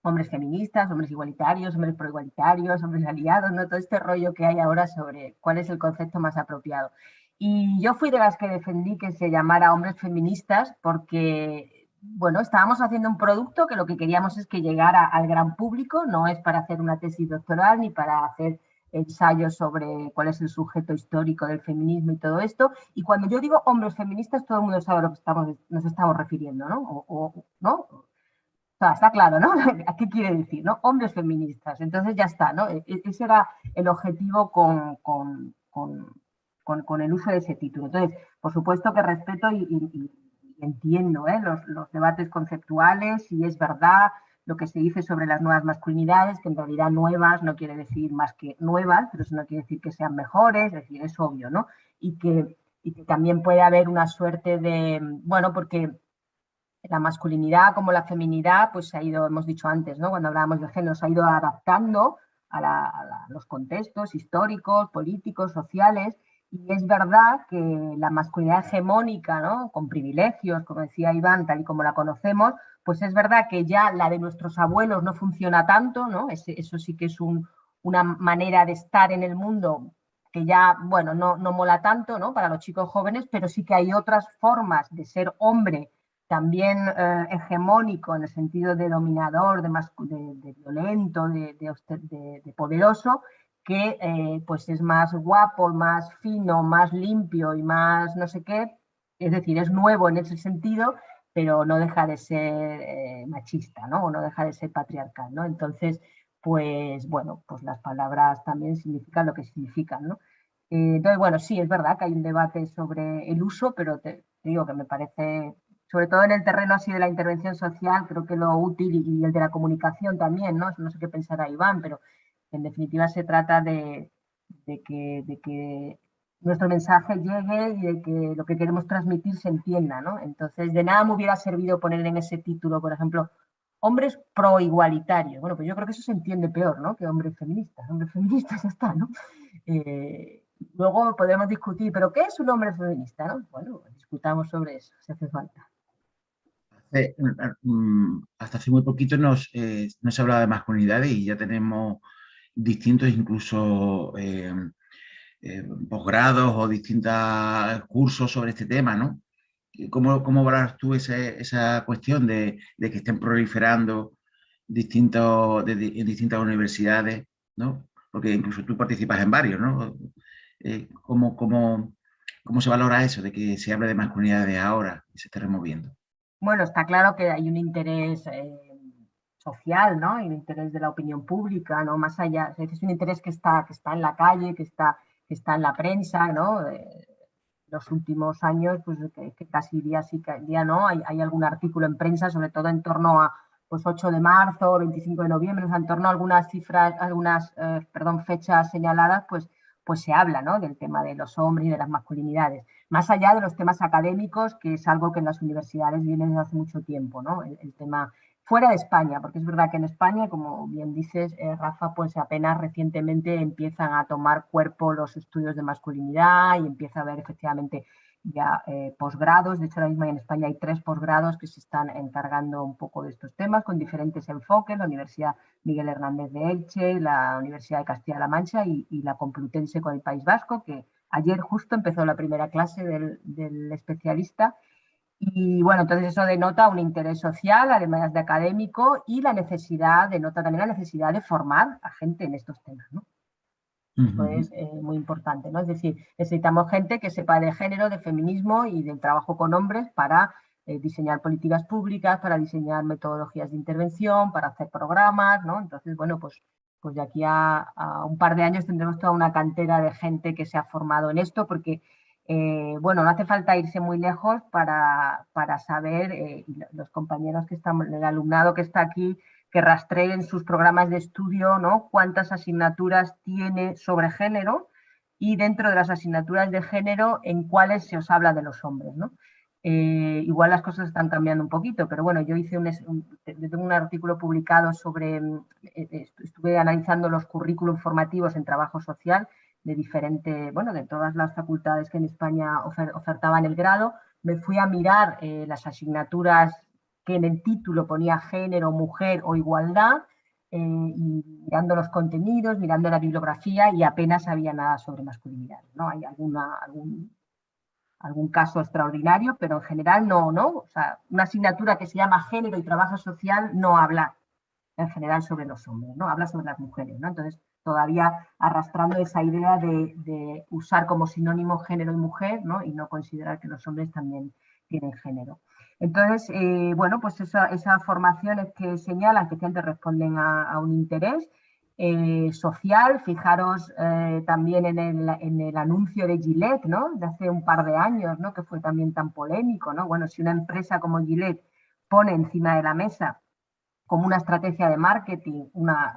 Hombres feministas, hombres igualitarios, hombres proigualitarios, hombres aliados, ¿no? Todo este rollo que hay ahora sobre cuál es el concepto más apropiado. Y yo fui de las que defendí que se llamara hombres feministas porque, bueno, estábamos haciendo un producto que lo que queríamos es que llegara al gran público, no es para hacer una tesis doctoral ni para hacer ensayos sobre cuál es el sujeto histórico del feminismo y todo esto. Y cuando yo digo hombres feministas, todo el mundo sabe a lo que nos estamos refiriendo, ¿no? ¿no? O sea, está claro, ¿no? ¿A qué quiere decir, no? Hombres feministas. Entonces ya está, ¿no? Ese era el objetivo con el uso de ese título. Entonces, por supuesto que respeto y entiendo los debates conceptuales y es verdad lo que se dice sobre las nuevas masculinidades, que en realidad nuevas no quiere decir más que nuevas, pero eso no quiere decir que sean mejores, es decir, es obvio, ¿no? Y que también puede haber una suerte de, bueno, porque la masculinidad como la feminidad, pues se ha ido, hemos dicho antes, ¿no? Cuando hablábamos de género, se ha ido adaptando a los contextos históricos, políticos, sociales, y es verdad que la masculinidad hegemónica, ¿no? Con privilegios, como decía Iván, tal y como la conocemos, pues es verdad que ya la de nuestros abuelos no funciona tanto, ¿no? Eso sí que es una manera de estar en el mundo que ya, bueno, no mola tanto, ¿no? Para los chicos jóvenes, pero sí que hay otras formas de ser hombre también hegemónico en el sentido de dominador, de violento, de poderoso, que pues es más guapo, más fino, más limpio y más no sé qué. Es decir, es nuevo en ese sentido, pero no deja de ser machista, ¿no? O no deja de ser patriarcal, ¿no? Entonces, pues bueno, pues las palabras también significan lo que significan, ¿no? Entonces, bueno, sí, es verdad que hay un debate sobre el uso, pero te digo que me parece, sobre todo en el terreno así de la intervención social, creo que lo útil y el de la comunicación también, ¿no? No sé qué pensará Iván, pero en definitiva se trata de que nuestro mensaje llegue y de que lo que queremos transmitir se entienda, ¿no? Entonces, de nada me hubiera servido poner en ese título, por ejemplo, hombres pro-igualitarios. Bueno, pues yo creo que eso se entiende peor, ¿no? Que hombres feministas. Hombres feministas ya está, ¿no? Luego podemos discutir, ¿pero qué es un hombre feminista? ¿No? Bueno, discutamos sobre eso, si hace falta. Hasta hace muy poquito no se hablaba de masculinidades y ya tenemos distintos incluso posgrados o distintos cursos sobre este tema, ¿no? ¿Cómo valoras tú esa cuestión de que estén proliferando en distintas universidades, ¿no? Porque incluso tú participas en varios, ¿no? ¿Cómo se valora eso de que se hable de masculinidades ahora y se esté removiendo? Bueno, está claro que hay un interés social, ¿no? Y un interés de la opinión pública, ¿no? Más allá, es un interés que está en la calle, que está en la prensa, ¿no? Los últimos años, pues que casi día sí, día no, hay algún artículo en prensa, sobre todo en torno a pues 8 de marzo, 25 de noviembre, o sea, en torno a algunas cifras, fechas señaladas, pues se habla, ¿no? Del tema de los hombres y de las masculinidades. Más allá de los temas académicos, que es algo que en las universidades viene desde hace mucho tiempo, ¿no? El tema fuera de España, porque es verdad que en España, como bien dices, Rafa, pues apenas recientemente empiezan a tomar cuerpo los estudios de masculinidad y empieza a haber efectivamente ya posgrados. De hecho, ahora mismo en España hay 3 posgrados que se están encargando un poco de estos temas con diferentes enfoques, la Universidad Miguel Hernández de Elche, la Universidad de Castilla-La Mancha y la Complutense con el País Vasco, que ayer justo empezó la primera clase del especialista. Y bueno, entonces eso denota un interés social, además de académico, y denota también la necesidad de formar a gente en estos temas, ¿no? Eso es muy importante, ¿no? Es decir, necesitamos gente que sepa de género, de feminismo y del trabajo con hombres para diseñar políticas públicas, para diseñar metodologías de intervención, para hacer programas, ¿no? Entonces, bueno, pues de aquí a un par de años tendremos toda una cantera de gente que se ha formado en esto, porque bueno, no hace falta irse muy lejos para saber, y los compañeros que están, el alumnado que está aquí, que rastreen sus programas de estudio, ¿no? Cuántas asignaturas tiene sobre género y dentro de las asignaturas de género en cuáles se os habla de los hombres, ¿no? Igual las cosas están cambiando un poquito, pero bueno, yo hice tengo un artículo publicado sobre, estuve analizando los currículos formativos en trabajo social de todas las facultades que en España ofertaban el grado. Me fui a mirar las asignaturas que en el título ponía género, mujer o igualdad, y mirando los contenidos, mirando la bibliografía, y apenas había nada sobre masculinidad, ¿no? Hay algún caso extraordinario, pero en general no. O sea, una asignatura que se llama género y trabajo social no habla en general sobre los hombres, ¿no? Habla sobre las mujeres, ¿no? Entonces, todavía arrastrando esa idea de usar como sinónimo género y mujer, ¿no? Y no considerar que los hombres también tienen género. Entonces, bueno, pues esas formaciones que señalan que siempre responden a un interés social. Fijaros también en el anuncio de Gillette, ¿no? De hace un par de años, ¿no? Que fue también tan polémico, ¿no? Bueno, si una empresa como Gillette pone encima de la mesa como una estrategia de marketing,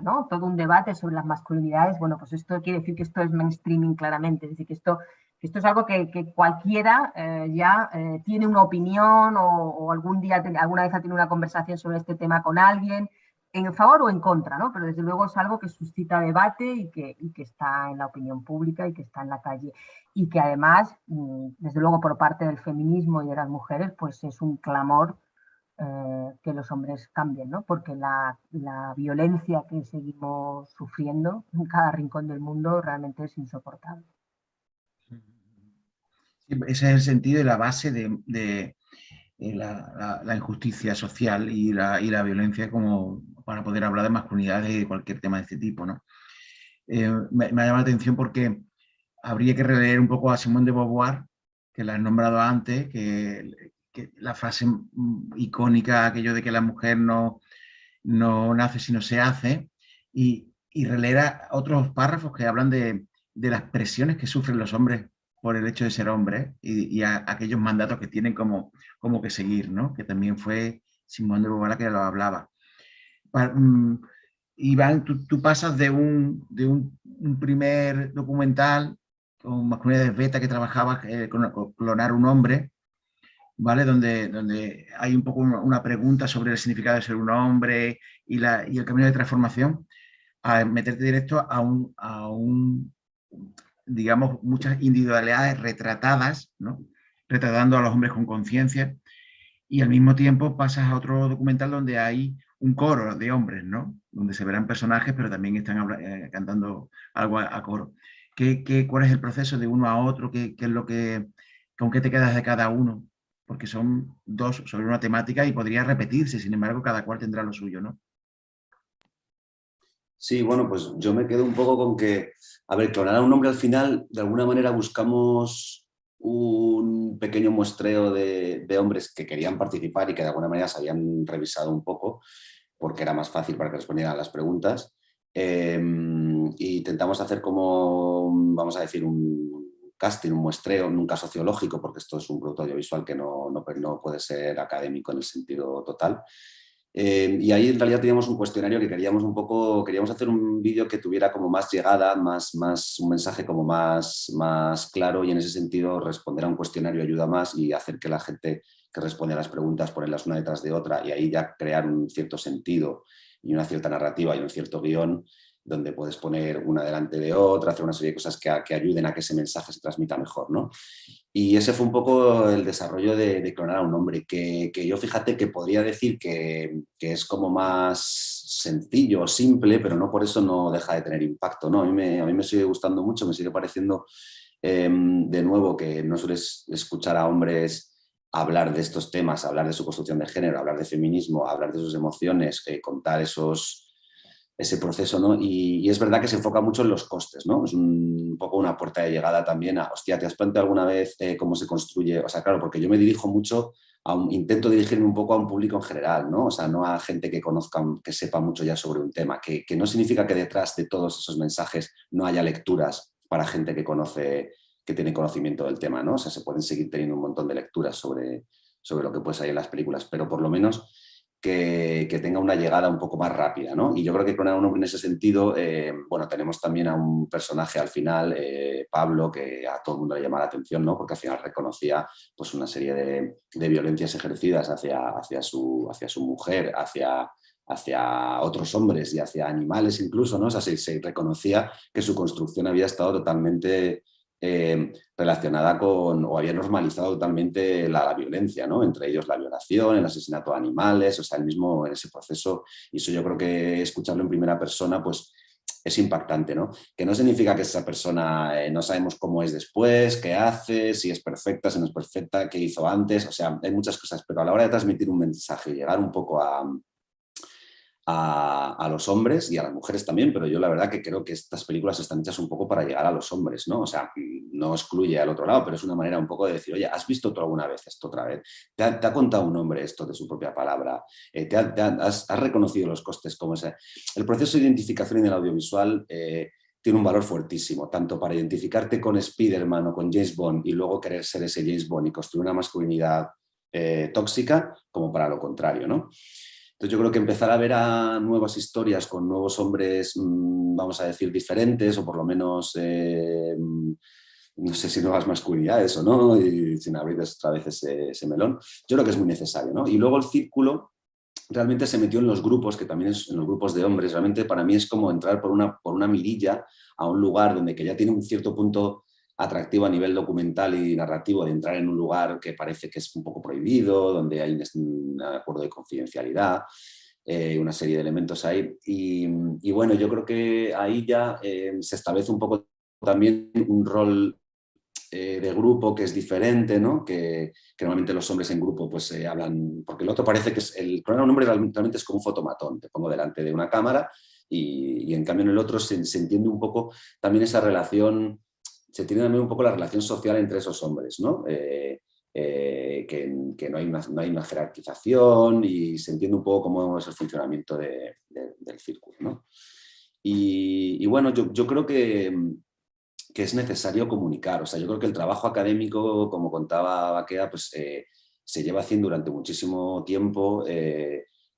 ¿no? Todo un debate sobre las masculinidades, bueno, pues esto quiere decir que esto es mainstreaming claramente, es decir, que esto es algo que cualquiera ya tiene una opinión o alguna vez ha tenido una conversación sobre este tema con alguien, en favor o en contra, ¿no? Pero desde luego es algo que suscita debate y que está en la opinión pública y que está en la calle. Y que además, desde luego por parte del feminismo y de las mujeres, pues es un clamor que los hombres cambien, ¿no? Porque la violencia que seguimos sufriendo en cada rincón del mundo realmente es insoportable. Ese es el sentido y la base de la injusticia social y la violencia como para poder hablar de masculinidades y de cualquier tema de este tipo, ¿no? Me ha llamado la atención porque habría que releer un poco a Simone de Beauvoir, que la has nombrado antes, que la frase icónica, aquello de que la mujer no nace sino se hace, y releer otros párrafos que hablan de las presiones que sufren los hombres por el hecho de ser hombres y aquellos mandatos que tienen como que seguir, ¿no? Que también fue Simón de Beauvoir que lo hablaba. Iván, tú pasas de un primer documental con masculinidades beta que trabajaba con clonar un hombre, ¿vale? Donde hay un poco una pregunta sobre el significado de ser un hombre y el camino de transformación, a meterte directo a un digamos, muchas individualidades retratadas, ¿no? Retratando a los hombres con conciencia, y al mismo tiempo pasas a otro documental donde hay un coro de hombres, ¿no? Donde se verán personajes, pero también están cantando algo a coro. ¿Cuál es el proceso de uno a otro? ¿Qué es lo con qué te quedas de cada uno? Porque son dos sobre una temática y podría repetirse, sin embargo, cada cual tendrá lo suyo, ¿no? Sí, bueno, pues yo me quedo un poco con que, a ver, clonar a un hombre al final, de alguna manera buscamos un pequeño muestreo de hombres que querían participar y que de alguna manera se habían revisado un poco, porque era más fácil para que respondieran a las preguntas. Y intentamos hacer como, vamos a decir, un casting, un muestreo, nunca sociológico, porque esto es un producto audiovisual que no puede ser académico en el sentido total. Y ahí en realidad teníamos un cuestionario que queríamos hacer un vídeo que tuviera como más llegada, un mensaje como más claro, y en ese sentido responder a un cuestionario ayuda más y hacer que la gente que responde a las preguntas ponerlas una detrás de otra y ahí ya crear un cierto sentido y una cierta narrativa y un cierto guión donde puedes poner una delante de otra, hacer una serie de cosas que ayuden a que ese mensaje se transmita mejor, ¿no? Y ese fue un poco el desarrollo de clonar a un hombre, que yo fíjate que podría decir que es como más sencillo, simple, pero no por eso no deja de tener impacto, ¿no? A mí me sigue gustando mucho, me sigue pareciendo de nuevo que no sueles escuchar a hombres hablar de estos temas, hablar de su construcción de género, hablar de feminismo, hablar de sus emociones, contar ese proceso, ¿no? Y es verdad que se enfoca mucho en los costes, ¿no? Es un poco una puerta de llegada también a, hostia, ¿te has planteado alguna vez cómo se construye? O sea, claro, porque yo me dirijo mucho intento dirigirme un poco a un público en general, ¿no? O sea, no a gente que conozca, que sepa mucho ya sobre un tema, que no significa que detrás de todos esos mensajes no haya lecturas para gente que conoce, que tiene conocimiento del tema, ¿no? O sea, se pueden seguir teniendo un montón de lecturas sobre lo que puede salir en las películas, pero por lo menos que tenga una llegada un poco más rápida, ¿no? Y yo creo que con un hombre en ese sentido, bueno, tenemos también a un personaje al final, Pablo, que a todo el mundo le llama la atención, ¿no? Porque al final reconocía pues una serie de violencias ejercidas hacia su mujer, hacia otros hombres y hacia animales incluso, ¿no? O sea, se reconocía que su construcción había estado totalmente relacionada con, o había normalizado totalmente la violencia, ¿no? Entre ellos la violación, el asesinato de animales, o sea, el mismo en ese proceso, y eso yo creo que escucharlo en primera persona, pues es impactante, ¿no? Que no significa que esa persona no sabemos cómo es después, qué hace, si es perfecta, si no es perfecta, qué hizo antes, o sea, hay muchas cosas, pero a la hora de transmitir un mensaje, llegar un poco a los hombres y a las mujeres también, pero yo la verdad que creo que estas películas están hechas un poco para llegar a los hombres, ¿no? O sea, no excluye al otro lado, pero es una manera un poco de decir, oye, ¿has visto tú alguna vez esto otra vez? ¿Te ha contado un hombre esto de su propia palabra? ¿Has reconocido los costes como ese? El proceso de identificación en el audiovisual tiene un valor fuertísimo, tanto para identificarte con Spider-Man o con James Bond y luego querer ser ese James Bond y construir una masculinidad tóxica, como para lo contrario, ¿no? Entonces yo creo que empezar a ver a nuevas historias con nuevos hombres, vamos a decir, diferentes, o por lo menos, no sé si nuevas masculinidades o no, y sin abrir otra vez ese melón, yo creo que es muy necesario, ¿no? Y luego el círculo realmente se metió en los grupos, que también es en los grupos de hombres, realmente para mí es como entrar por una mirilla a un lugar donde que ya tiene un cierto punto atractivo a nivel documental y narrativo, de entrar en un lugar que parece que es un poco prohibido, donde hay un acuerdo de confidencialidad, una serie de elementos ahí. Y bueno, yo creo que ahí ya se establece un poco también un rol de grupo que es diferente, ¿no? Que normalmente los hombres en grupo pues hablan, porque el otro parece que el clonar a un hombre realmente es como un fotomatón, te pongo delante de una cámara y en cambio en el otro se entiende un poco también esa relación, se tiene también un poco la relación social entre esos hombres, ¿no? Que no hay una jerarquización y se entiende un poco cómo es el funcionamiento del círculo, ¿no? Y bueno, yo creo que es necesario comunicar. O sea, yo creo que el trabajo académico, como contaba Baquea, pues se lleva haciendo durante muchísimo tiempo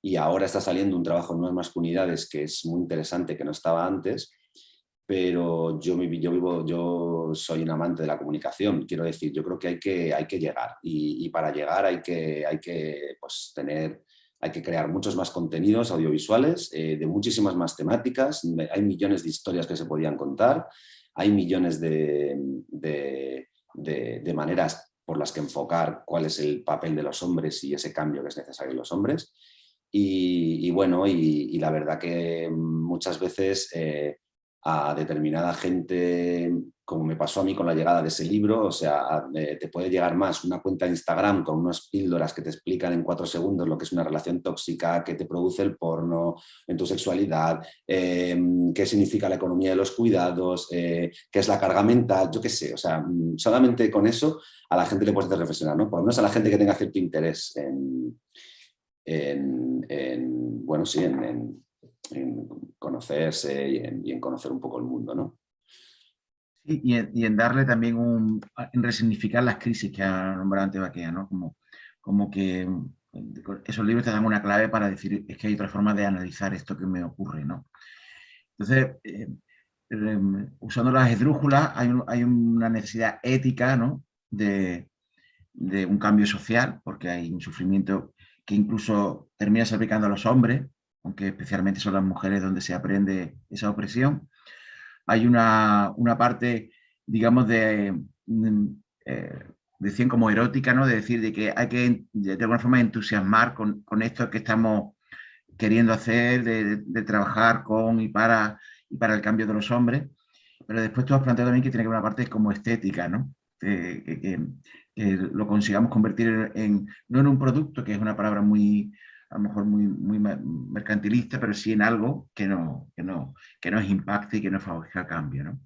y ahora está saliendo un trabajo en nuevas masculinidades que es muy interesante, que no estaba antes, pero yo soy un amante de la comunicación. Quiero decir, yo creo que hay que llegar y para llegar hay que pues, hay que crear muchos más contenidos audiovisuales de muchísimas más temáticas. Hay millones de historias que se podían contar. Hay millones de maneras por las que enfocar cuál es el papel de los hombres y ese cambio que es necesario en los hombres. Y bueno, y la verdad que muchas veces a determinada gente, como me pasó a mí con la llegada de ese libro, o sea, te puede llegar más una cuenta de Instagram con unas píldoras que te explican en 4 segundos lo que es una relación tóxica, qué te produce el porno en tu sexualidad, qué significa la economía de los cuidados, qué es la carga mental, yo qué sé, o sea, solamente con eso a la gente le puedes hacer reflexionar, ¿no? Por lo menos a la gente que tenga cierto interés bueno, sí, en conocerse y en conocer un poco el mundo, ¿no? Sí, y en darle también en resignificar las crisis que ha nombrado antes Baquea, ¿no? Como que esos libros te dan una clave para decir, es que hay otra forma de analizar esto que me ocurre, ¿no? Entonces, usando las esdrújulas, hay una necesidad ética, ¿no? De un cambio social, porque hay un sufrimiento que incluso termina salpicando a los hombres, aunque especialmente son las mujeres donde se aprende esa opresión. Hay una parte, digamos, decían como erótica, ¿no? De decir de que hay que de alguna forma entusiasmar con esto que estamos queriendo hacer, de trabajar con y para el cambio de los hombres. Pero después tú has planteado también que tiene que haber una parte como estética, ¿no? Que lo consigamos convertir no en un producto, que es una palabra muy, a lo mejor muy mercantilista, pero sí en algo que nos impacte y que nos favorezca el cambio, ¿no?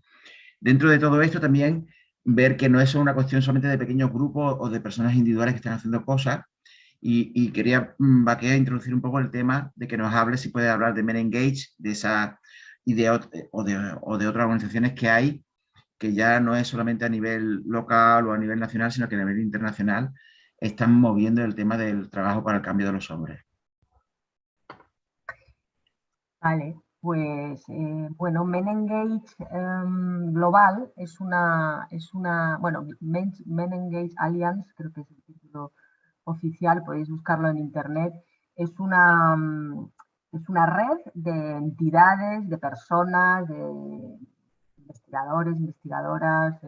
Dentro de todo esto también ver que no es una cuestión solamente de pequeños grupos o de personas individuales que están haciendo cosas, y quería, Baquea, introducir un poco el tema de que nos hable, si puede hablar de Men Engage, de esa idea o de otras organizaciones que hay, que ya no es solamente a nivel local o a nivel nacional, sino que a nivel internacional están moviendo el tema del trabajo para el cambio de los hombres. Vale, pues bueno, Men Engage Global es una, bueno, Men Engage Alliance, creo que es el título oficial, podéis buscarlo en internet. Es una red de entidades, de personas, de investigadores, investigadoras,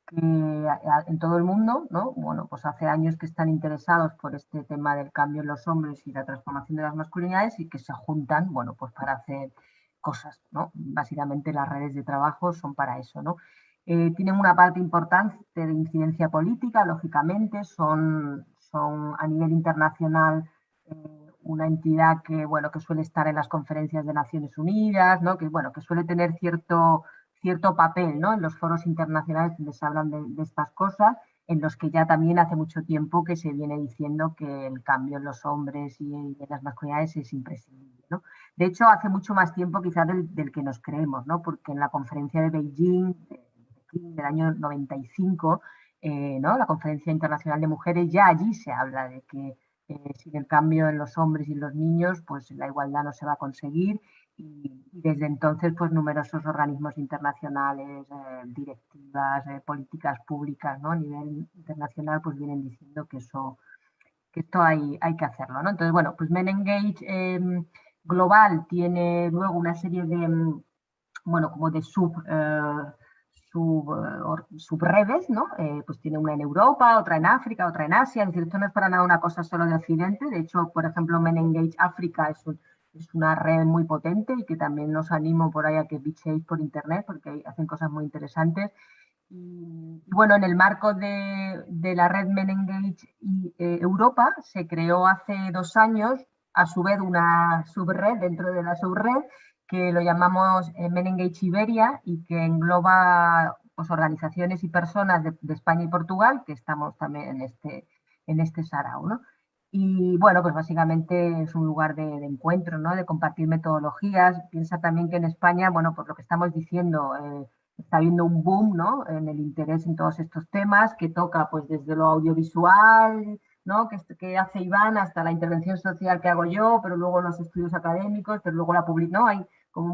que en todo el mundo, ¿no? Bueno, pues hace años que están interesados por este tema del cambio en los hombres y la transformación de las masculinidades y que se juntan, bueno, pues para hacer cosas, ¿no? Básicamente las redes de trabajo son para eso, ¿no? Tienen una parte importante de incidencia política, lógicamente, son a nivel internacional una entidad que, bueno, que suele estar en las conferencias de Naciones Unidas, ¿no? Que, bueno, que suele tener cierto papel, ¿no? En los foros internacionales donde se hablan de estas cosas, en los que ya también hace mucho tiempo que se viene diciendo que el cambio en los hombres y en las masculinidades es imprescindible, ¿no? De hecho, hace mucho más tiempo quizás del que nos creemos, ¿no? Porque en la conferencia de Beijing, del año 95, ¿no? La Conferencia Internacional de Mujeres, ya allí se habla de que sin el cambio en los hombres y los niños, pues la igualdad no se va a conseguir. Y desde entonces, pues numerosos organismos internacionales, directivas, políticas públicas, ¿no? A nivel internacional, pues vienen diciendo que esto hay que hacerlo, ¿no? Entonces, bueno, pues Men Engage Global tiene luego una serie de, bueno, como de subredes, ¿no? Pues tiene una en Europa, otra en África, otra en Asia. Es decir, esto no es para nada una cosa solo de Occidente. De hecho, por ejemplo, Men Engage África es una red muy potente y que también os animo por ahí a que bichéis por internet porque hacen cosas muy interesantes. Y bueno, en el marco de la red Men Engage Europa se creó hace 2 años, a su vez, una subred dentro de la subred que lo llamamos Men Engage Iberia y que engloba pues, organizaciones y personas de España y Portugal que estamos también en este sarao, ¿no? Y bueno, pues básicamente es un lugar de encuentro, ¿no? De compartir metodologías. Piensa también que en España, bueno, por lo que estamos diciendo, está habiendo un boom, ¿no? En el interés en todos estos temas, que toca pues desde lo audiovisual, ¿no? Que hace Iván, hasta la intervención social que hago yo, pero luego los estudios académicos, pero luego la publicidad, ¿no? Hay como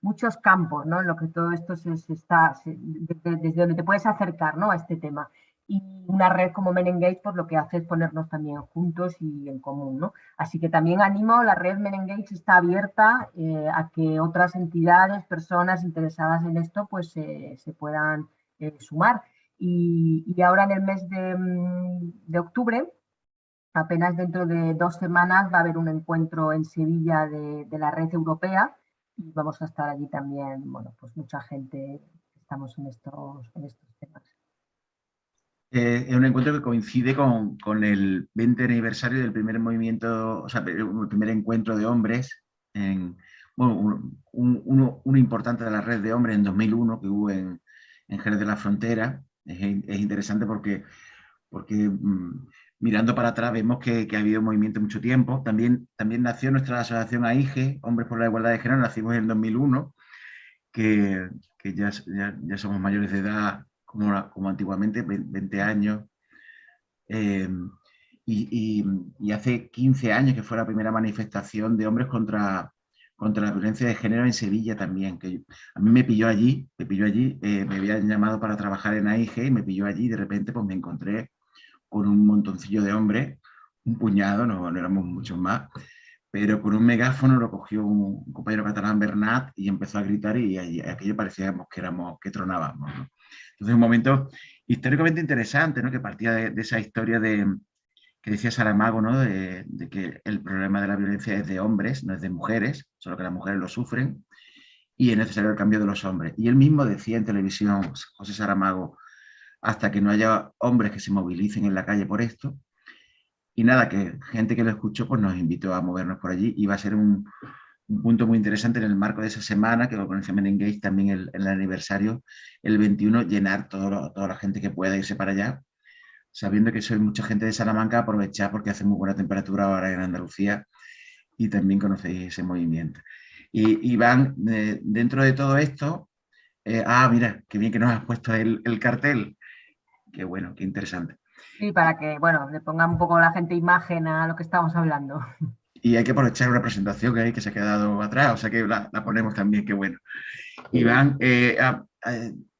muchos campos, ¿no? En lo que todo esto desde donde te puedes acercar, ¿no? A este tema. Y una red como Men Engage, pues lo que hace es ponernos también juntos y en común, ¿no? Así que también animo, la red Men Engage está abierta a que otras entidades, personas interesadas en esto, pues se puedan sumar. Y ahora en el mes de octubre, apenas dentro de 2 semanas, va a haber un encuentro en Sevilla de la red europea y vamos a estar allí también, bueno, pues mucha gente que estamos en estos temas. Es un encuentro que coincide con el 20 aniversario del primer movimiento, o sea, el primer encuentro de hombres, bueno, uno importante de la red de hombres en 2001 que hubo en Jerez de la Frontera. Es interesante porque mirando para atrás vemos que ha habido movimiento mucho tiempo. También nació nuestra asociación AIGE, Hombres por la Igualdad de Género, nacimos en el 2001, que ya somos mayores de edad, como antiguamente, 20 años. Y hace 15 años que fue la primera manifestación de hombres contra la violencia de género en Sevilla también, que a mí me pilló allí, me habían llamado para trabajar en AIG y me pilló allí y de repente pues me encontré con un montoncillo de hombres, un puñado, no éramos muchos más, pero con un megáfono lo cogió un compañero catalán, Bernat, y empezó a gritar y aquello parecíamos que tronábamos, ¿no? Entonces un momento históricamente interesante, ¿no? Que partía de esa historia que decía Saramago, ¿no? De que el problema de la violencia es de hombres, no es de mujeres, solo que las mujeres lo sufren, y es necesario el cambio de los hombres. Y él mismo decía en televisión, José Saramago, hasta que no haya hombres que se movilicen en la calle por esto. Y nada, que gente que lo escuchó pues nos invitó a movernos por allí y va a ser un punto muy interesante en el marco de esa semana que organiza Men Engage también el aniversario, el 21, llenar toda la gente que pueda irse para allá, sabiendo que soy mucha gente de Salamanca, aprovechar porque hace muy buena temperatura ahora en Andalucía y también conocéis ese movimiento. Y Iván, dentro de todo esto, mira, qué bien que nos has puesto el cartel, qué bueno, qué interesante. Sí, para que, bueno, le ponga un poco la gente imagen a lo que estamos hablando. Y hay que aprovechar una presentación que se ha quedado atrás, o sea que la ponemos también, qué bueno. Iván,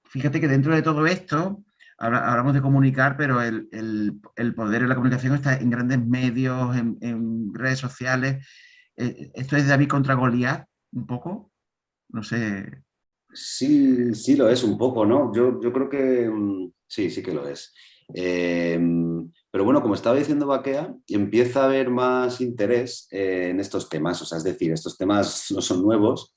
fíjate que dentro de todo esto, hablamos de comunicar, pero el poder de la comunicación está en grandes medios, en redes sociales. ¿Esto es David contra Goliat, un poco? No sé. Sí, sí lo es un poco, ¿no? Yo creo que sí que lo es. Pero bueno, como estaba diciendo Baquea, empieza a haber más interés en estos temas. O sea, es decir, estos temas no son nuevos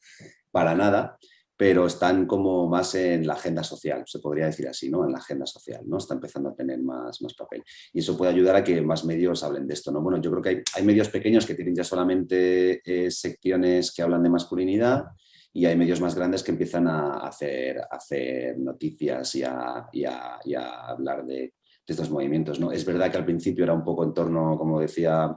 para nada, pero están como más en la agenda social, se podría decir así, ¿no? En la agenda social, ¿no? Está empezando a tener más papel. Y eso puede ayudar a que más medios hablen de esto, ¿no? Bueno, yo creo que hay medios pequeños que tienen ya solamente secciones que hablan de masculinidad, y hay medios más grandes que empiezan a hacer noticias y a hablar de estos movimientos, ¿no? Es verdad que al principio era un poco en torno, como decía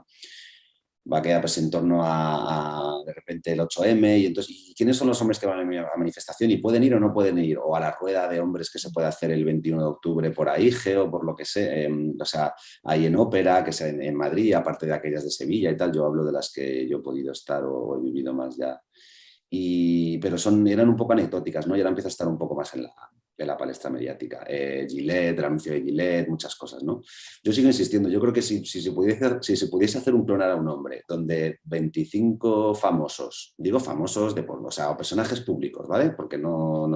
Baquea, pues en torno a de repente el 8M, y entonces, ¿y quiénes son los hombres que van a la manifestación? ¿Y pueden ir o no pueden ir? O a la rueda de hombres que se puede hacer el 21 de octubre por AIGE o por lo que sea, o sea, hay en Ópera, que sea en Madrid, aparte de aquellas de Sevilla y tal, yo hablo de las que yo he podido estar o he vivido más ya. Pero eran un poco anecdóticas, ¿no? Y ahora empieza a estar un poco más en la palestra mediática. Gillette, el anuncio de Gillette, muchas cosas, ¿no? Yo sigo insistiendo, yo creo que si se pudiese hacer un clonar a un hombre donde 25 famosos, digo famosos de porno, o sea, o personajes públicos, ¿vale? Porque no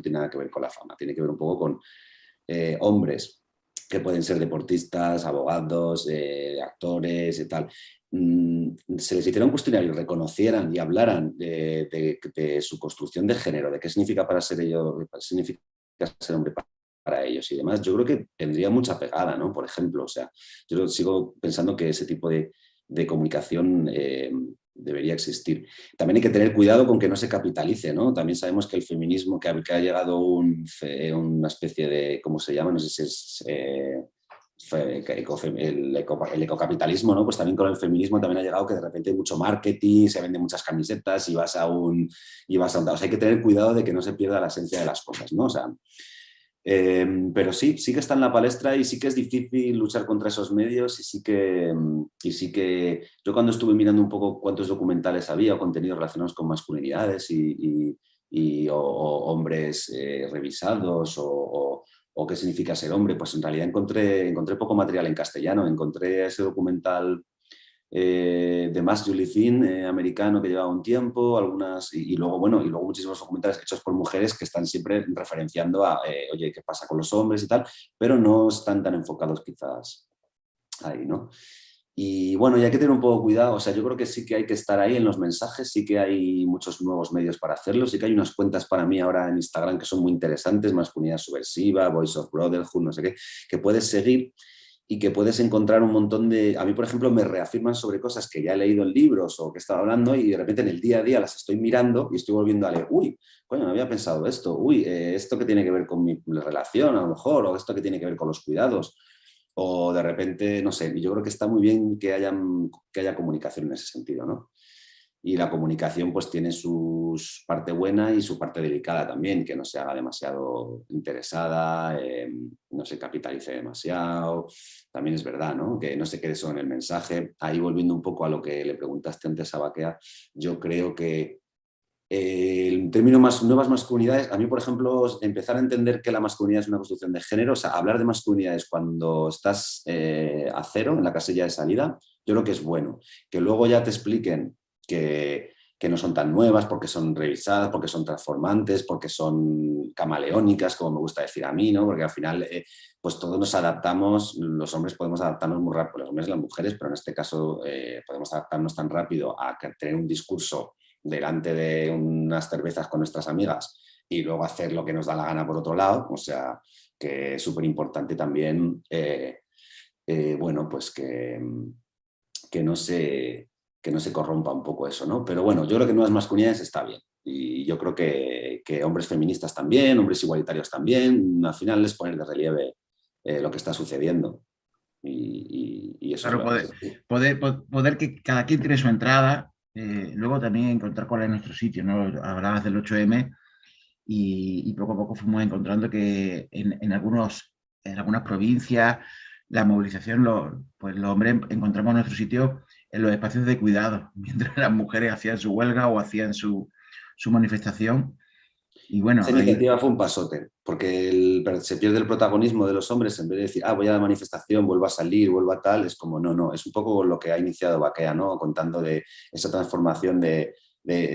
tiene nada que ver con la fama, tiene que ver un poco con hombres que pueden ser deportistas, abogados, actores y tal. Se les hiciera un cuestionario, reconocieran y hablaran de su construcción de género, de qué significa ser hombre para ellos y demás, yo creo que tendría mucha pegada, ¿no? Por ejemplo, o sea, yo sigo pensando que ese tipo de comunicación debería existir. También hay que tener cuidado con que no se capitalice, ¿no? También sabemos que el feminismo, que ha llegado una especie de, ¿cómo se llama? No sé si es el ecocapitalismo, ¿no? Pues también con el feminismo también ha llegado que de repente hay mucho marketing, se venden muchas camisetas y vas a un... O sea, hay que tener cuidado de que no se pierda la esencia de las cosas, ¿no? O sea, pero sí que está en la palestra y sí que es difícil luchar contra esos medios y sí que yo cuando estuve mirando un poco cuántos documentales había o contenidos relacionados con masculinidades o hombres revisados o qué significa ser hombre, pues en realidad encontré poco material en castellano. Encontré ese documental de Mass Julie Finn, americano, que llevaba un tiempo, algunas, y luego muchísimos documentales hechos por mujeres que están siempre referenciando a, oye, ¿qué pasa con los hombres y tal? Pero no están tan enfocados quizás ahí, ¿no? Y bueno, y hay que tener un poco cuidado, o sea, yo creo que sí que hay que estar ahí en los mensajes, sí que hay muchos nuevos medios para hacerlo, sí que hay unas cuentas para mí ahora en Instagram que son muy interesantes, Masculinidad Subversiva, Voice of Brotherhood, no sé qué, que puedes seguir y que puedes encontrar un montón de... A mí, por ejemplo, me reafirman sobre cosas que ya he leído en libros o que he estado hablando y de repente en el día a día las estoy mirando y estoy volviendo a leer. Uy, coño, no había pensado esto. Uy, esto que tiene que ver con mi relación a lo mejor, o esto que tiene que ver con los cuidados. O de repente, no sé, yo creo que está muy bien que haya comunicación en ese sentido, ¿no? Y la comunicación pues tiene su parte buena y su parte delicada también, que no se haga demasiado interesada, no se capitalice demasiado. También es verdad, ¿no? Que no se quede solo en el mensaje. Ahí volviendo un poco a lo que le preguntaste antes a Baquea, yo creo que el término nuevas masculinidades, a mí, por ejemplo, empezar a entender que la masculinidad es una construcción de género, o sea, hablar de masculinidades cuando estás a cero, en la casilla de salida, yo creo que es bueno. Que luego ya te expliquen que no son tan nuevas, porque son revisadas, porque son transformantes, porque son camaleónicas, como me gusta decir a mí, ¿no? Porque al final, pues todos nos adaptamos, los hombres podemos adaptarnos muy rápido, los hombres y las mujeres, pero en este caso podemos adaptarnos tan rápido a tener un discurso delante de unas cervezas con nuestras amigas y luego hacer lo que nos da la gana por otro lado, o sea, que es súper importante también, bueno, pues que no se corrompa un poco eso, ¿no? Pero bueno, yo creo que nuevas masculinidades está bien y yo creo que hombres feministas también, hombres igualitarios también, al final es poner de relieve lo que está sucediendo y eso Claro, es poder que cada quien tiene su entrada, luego también encontrar cuál es nuestro sitio, ¿no? Hablabas del 8M y poco a poco fuimos encontrando que en algunas provincias la movilización, pues los hombres encontramos nuestro sitio en los espacios de cuidado, mientras las mujeres hacían su huelga o hacían su manifestación. Y bueno, Esa iniciativa fue un pasote, porque se pierde el protagonismo de los hombres en vez de decir, voy a la manifestación, vuelvo a salir, vuelvo a tal, es como, no, es un poco lo que ha iniciado Baquea, ¿no? Contando de esa transformación de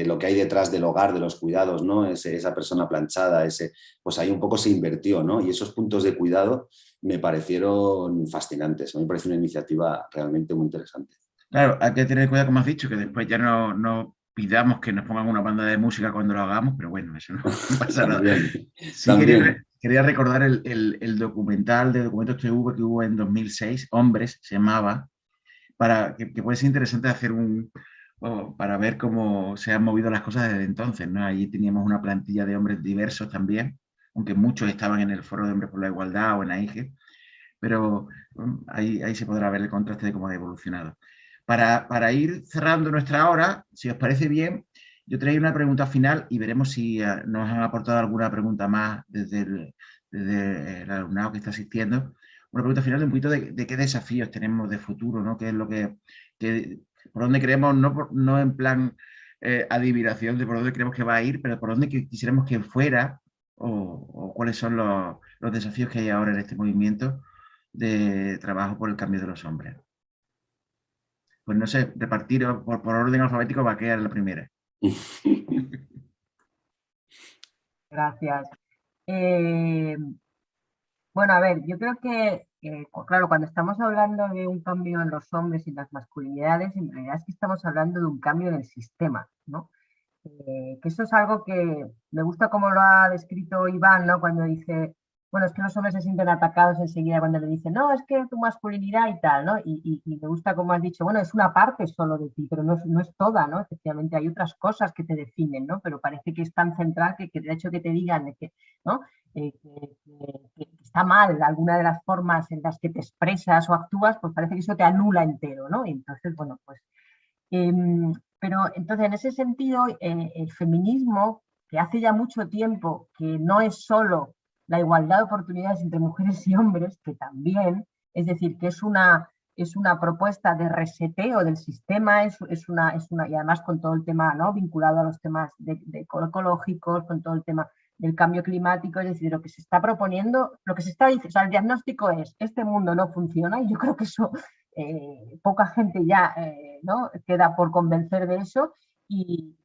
lo que hay detrás del hogar, de los cuidados, ¿no? Esa persona planchada, pues ahí un poco se invirtió, ¿no? Y esos puntos de cuidado me parecieron fascinantes, a mí me pareció una iniciativa realmente muy interesante. Claro, hay que tener cuidado, como has dicho, que después ya no pidamos que nos pongan una banda de música cuando lo hagamos, pero bueno, eso no pasa nada. Sí, quería recordar el documental de Documentos TV que hubo en 2006, Hombres, se llamaba, que puede ser interesante hacer para ver cómo se han movido las cosas desde entonces, ¿no? Allí teníamos una plantilla de hombres diversos también, aunque muchos estaban en el Foro de Hombres por la Igualdad o en AIGE, pero ahí se podrá ver el contraste de cómo ha evolucionado. Para ir cerrando nuestra hora, si os parece bien, yo traía una pregunta final y veremos si nos han aportado alguna pregunta más desde el alumnado que está asistiendo. Una pregunta final de un poquito de qué desafíos tenemos de futuro, ¿no? ¿Qué es lo por dónde creemos, no en plan adivinación de por dónde creemos que va a ir, pero por dónde quisiéramos que fuera o cuáles son los desafíos que hay ahora en este movimiento de trabajo por el cambio de los hombres. Pues no sé, repartir por orden alfabético va a quedar la primera. Gracias. Bueno, a ver, yo creo que, claro, cuando estamos hablando de un cambio en los hombres y las masculinidades, en realidad es que estamos hablando de un cambio en el sistema, ¿no? Que eso es algo que me gusta como lo ha descrito Iván, ¿no? Cuando dice, bueno, es que los hombres se sienten atacados enseguida cuando le dicen, no, es que tu masculinidad y tal, ¿no? Y me gusta como has dicho, bueno, es una parte solo de ti, pero no es toda, ¿no? Efectivamente, hay otras cosas que te definen, ¿no? Pero parece que es tan central que el hecho que te digan de que, ¿no? Que está mal alguna de las formas en las que te expresas o actúas, pues parece que eso te anula entero, ¿no? Y entonces, bueno, pues... pero entonces, en ese sentido, el feminismo, que hace ya mucho tiempo que no es solo la igualdad de oportunidades entre mujeres y hombres, que también, es decir, que es una propuesta de reseteo del sistema, y además con todo el tema, ¿no?, vinculado a los temas ecológicos, con todo el tema del cambio climático, es decir, lo que se está proponiendo, lo que se está diciendo, o sea, el diagnóstico es, este mundo no funciona, y yo creo que eso poca gente ya ¿no?, queda por convencer de eso, y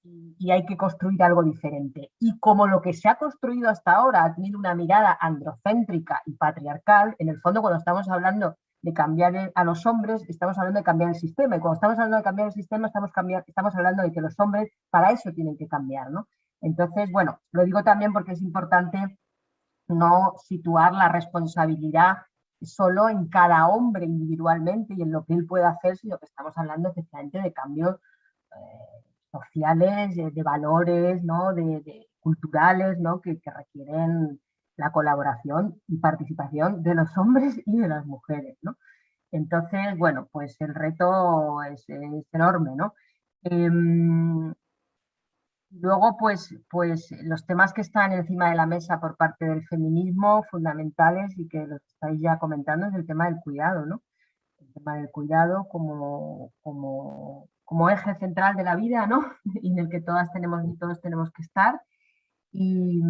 hay que construir algo diferente. Y como lo que se ha construido hasta ahora ha tenido una mirada androcéntrica y patriarcal, en el fondo cuando estamos hablando de cambiar a los hombres, estamos hablando de cambiar el sistema, y cuando estamos hablando de cambiar el sistema, estamos hablando de que los hombres para eso tienen que cambiar, ¿no? Entonces, bueno, lo digo también porque es importante no situar la responsabilidad solo en cada hombre individualmente y en lo que él puede hacer, sino que estamos hablando efectivamente de cambios sociales, de valores, ¿no?, de culturales, ¿no?, que requieren la colaboración y participación de los hombres y de las mujeres, ¿no? Entonces, bueno, pues el reto es enorme, ¿no? Luego, pues los temas que están encima de la mesa por parte del feminismo, fundamentales, y que los estáis ya comentando, es el tema del cuidado, ¿no? El tema del cuidado como eje central de la vida, ¿no? Y en el que todos tenemos que estar. Y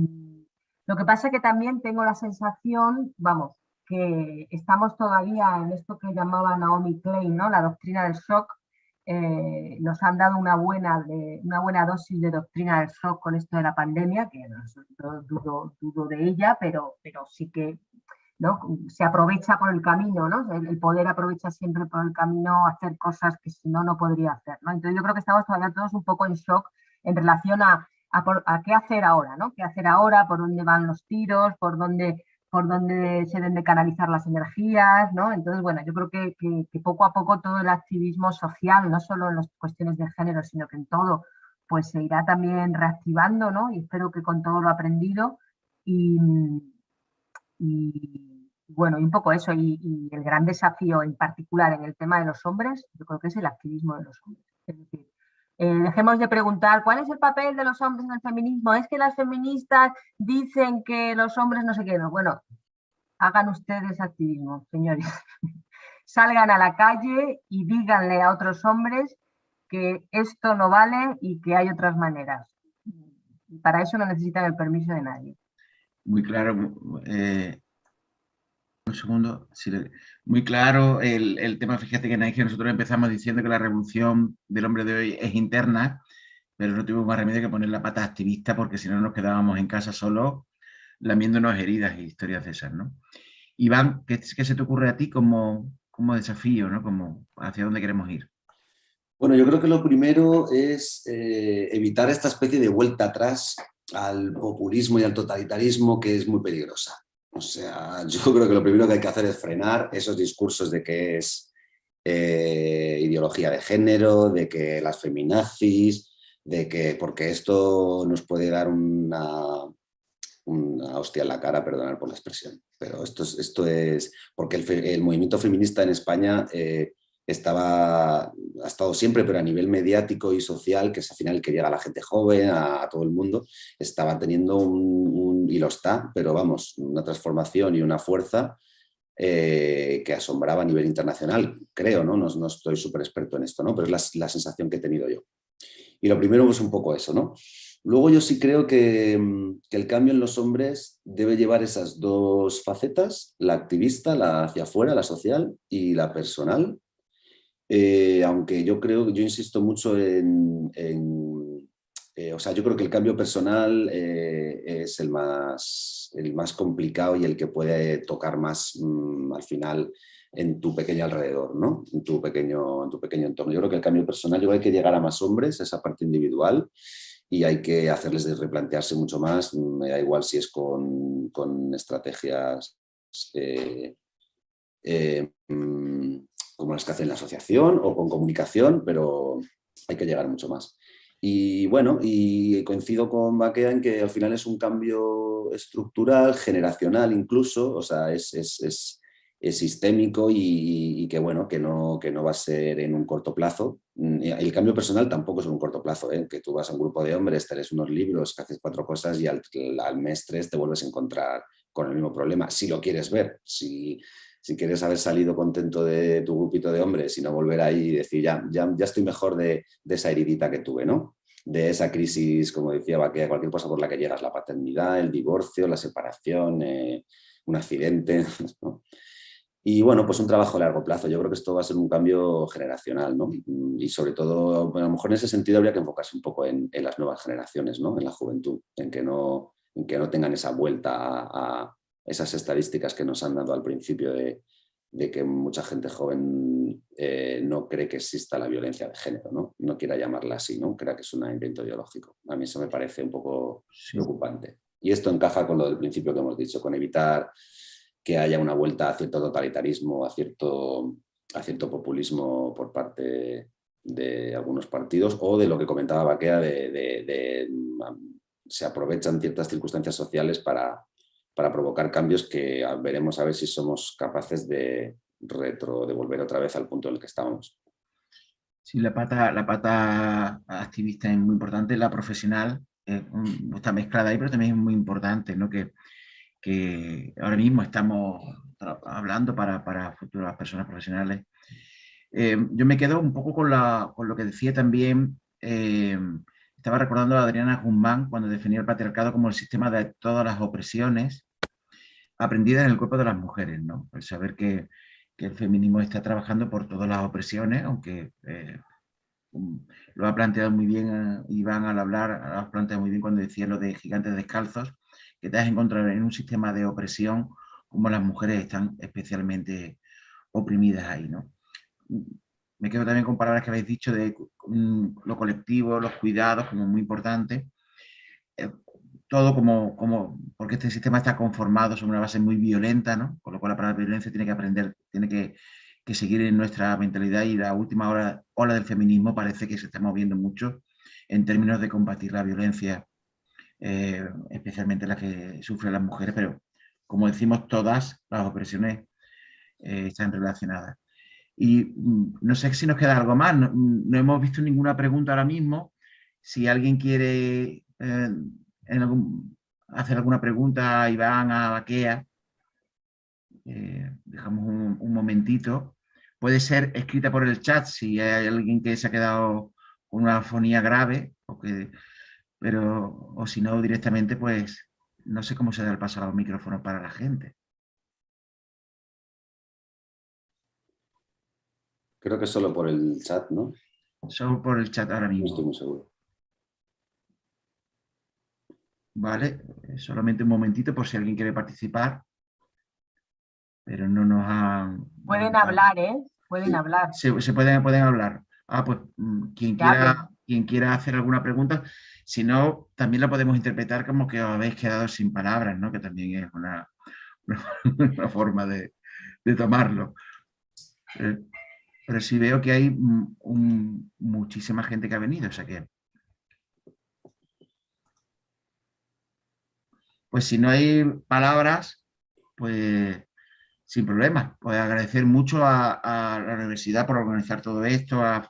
lo que pasa es que también tengo la sensación, vamos, que estamos todavía en esto que llamaba Naomi Klein, ¿no?, la doctrina del shock. Nos han dado una buena dosis de doctrina del shock con esto de la pandemia, que no dudo de ella, pero sí que, ¿no?, se aprovecha por el camino, ¿no? El poder aprovecha siempre por el camino hacer cosas que si no, no podría hacer, ¿no? Entonces yo creo que estamos todavía todos un poco en shock en relación a qué hacer ahora, ¿no? ¿Qué hacer ahora? ¿Por dónde van los tiros? ¿Por dónde se deben de canalizar las energías, ¿no? Entonces, bueno, yo creo que poco a poco todo el activismo social, no solo en las cuestiones de género, sino que en todo, pues se irá también reactivando, ¿no? Y espero que con todo lo aprendido y bueno, y un poco eso, y el gran desafío en particular en el tema de los hombres, yo creo que es el activismo de los hombres. Es decir, dejemos de preguntar cuál es el papel de los hombres en el feminismo. Es que las feministas dicen que los hombres no sé qué. No. Bueno, hagan ustedes activismo, señores. Salgan a la calle y díganle a otros hombres que esto no vale y que hay otras maneras. Y para eso no necesitan el permiso de nadie. Muy claro, un segundo, muy claro el tema. Fíjate que nosotros empezamos diciendo que la revolución del hombre de hoy es interna, pero no tuvimos más remedio que poner la pata activista, porque si no nos quedábamos en casa solos lamiéndonos heridas y historias de esas, ¿no? Iván, ¿qué se te ocurre a ti como desafío, ¿no? Como hacia dónde queremos ir? Bueno, yo creo que lo primero es evitar esta especie de vuelta atrás al populismo y al totalitarismo, que es muy peligrosa. O sea, yo creo que lo primero que hay que hacer es frenar esos discursos de que es ideología de género, de que las feminazis, de que porque esto nos puede dar una hostia en la cara, perdonad por la expresión. Pero esto es porque el movimiento feminista en España ha estado siempre, pero a nivel mediático y social, que es al final el que llega a la gente joven, a todo el mundo, estaba teniendo y lo está, pero vamos, una transformación y una fuerza que asombraba a nivel internacional, creo, ¿no? No estoy súper experto en esto, ¿no? Pero es la sensación que he tenido yo. Y lo primero es un poco eso, ¿no? Luego yo sí creo que el cambio en los hombres debe llevar esas dos facetas, la activista, la hacia afuera, la social, y la personal. Aunque yo insisto mucho o sea, yo creo que el cambio personal es el más complicado y el que puede tocar más al final en tu pequeño alrededor, ¿no? En tu pequeño entorno. Yo creo que el cambio personal, hay que llegar a más hombres, esa parte individual, y hay que hacerles replantearse mucho más, me da igual si es con estrategias como las que hace la asociación o con comunicación, pero hay que llegar mucho más. Y bueno, y coincido con Baquea en que al final es un cambio estructural, generacional incluso, o sea, es sistémico y que bueno, que no va a ser en un corto plazo. El cambio personal tampoco es en un corto plazo, ¿eh? Que tú vas a un grupo de hombres, te lees unos libros, que haces 4 cosas y al mes 3 te vuelves a encontrar con el mismo problema, si lo quieres ver, si quieres haber salido contento de tu grupito de hombres y no volver ahí y decir, ya estoy mejor de esa heridita que tuve, ¿no? De esa crisis, como decía Baquea, cualquier cosa por la que llegas, la paternidad, el divorcio, la separación, un accidente, ¿no? Y bueno, pues un trabajo a largo plazo. Yo creo que esto va a ser un cambio generacional, ¿no? Y sobre todo, bueno, a lo mejor en ese sentido habría que enfocarse un poco en las nuevas generaciones, ¿no? En la juventud, en que no tengan esa vuelta a esas estadísticas que nos han dado al principio de que mucha gente joven no cree que exista la violencia de género, ¿no? No quiera llamarla así, ¿no? Crea que es un invento ideológico. A mí eso me parece un poco preocupante. Y esto encaja con lo del principio que hemos dicho, con evitar que haya una vuelta a cierto totalitarismo, a cierto populismo por parte de algunos partidos, o de lo que comentaba Baquea, se aprovechan ciertas circunstancias sociales para provocar cambios que veremos a ver si somos capaces de volver otra vez al punto en el que estábamos. Sí, la pata activista es muy importante, la profesional está mezclada ahí, pero también es muy importante, ¿no? Que ahora mismo estamos hablando para futuras personas profesionales. Yo me quedo un poco con lo que decía también, estaba recordando a Adriana Guzmán cuando definía el patriarcado como el sistema de todas las opresiones aprendidas en el cuerpo de las mujeres, ¿no? El saber que el feminismo está trabajando por todas las opresiones, aunque lo ha planteado muy bien Iván al hablar, lo ha planteado muy bien cuando decía lo de gigantes descalzos, que te has encontrado en un sistema de opresión como las mujeres están especialmente oprimidas ahí, ¿no? Me quedo también con palabras que habéis dicho de lo colectivo, los cuidados, como muy importante. Todo porque este sistema está conformado sobre una base muy violenta, ¿no? Con lo cual la palabra violencia tiene que aprender, tiene que seguir en nuestra mentalidad, y la última ola del feminismo parece que se está moviendo mucho en términos de combatir la violencia, especialmente la que sufren las mujeres, pero como decimos, todas las opresiones están relacionadas. Y no sé si nos queda algo más, no hemos visto ninguna pregunta ahora mismo. Si alguien quiere hacer alguna pregunta a Iván, a Baquea, dejamos un momentito. Puede ser escrita por el chat si hay alguien que se ha quedado con una afonía grave, o si no, directamente, pues no sé cómo se da el paso a los micrófonos para la gente. Creo que solo por el chat, ¿no? Solo por el chat ahora mismo. No estoy muy seguro. Vale, solamente un momentito por si alguien quiere participar. Pero no nos han... Pueden hablar, ¿eh? Pueden hablar. Se pueden hablar. Pues quien quiera hacer alguna pregunta, si no, también la podemos interpretar como que os habéis quedado sin palabras, ¿no? Que también es una forma de tomarlo. Pero sí veo que hay muchísima gente que ha venido, o sea que... Pues si no hay palabras, pues sin problema. Pues agradecer mucho a la universidad por organizar todo esto, a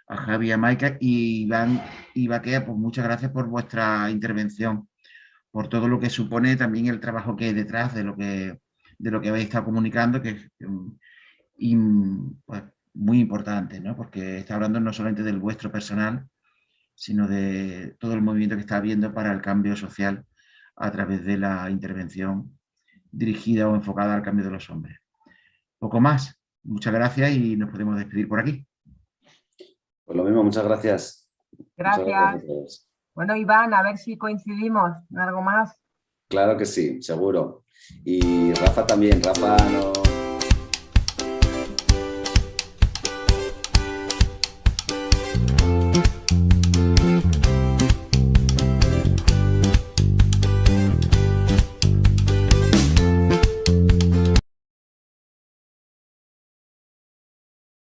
Javi, a Maika y Iván y Baquea, pues muchas gracias por vuestra intervención, por todo lo que supone también el trabajo que hay detrás de lo que habéis estado comunicando, que es pues, muy importante, ¿no? Porque está hablando no solamente del vuestro personal, sino de todo el movimiento que está habiendo para el cambio social a través de la intervención dirigida o enfocada al cambio de los hombres. Poco más. Muchas gracias y nos podemos despedir por aquí. Pues lo mismo, muchas gracias. Gracias. Muchas gracias a todos. Bueno, Iván, a ver si coincidimos en algo más. Claro que sí, seguro. Y Rafa también. Rafa no...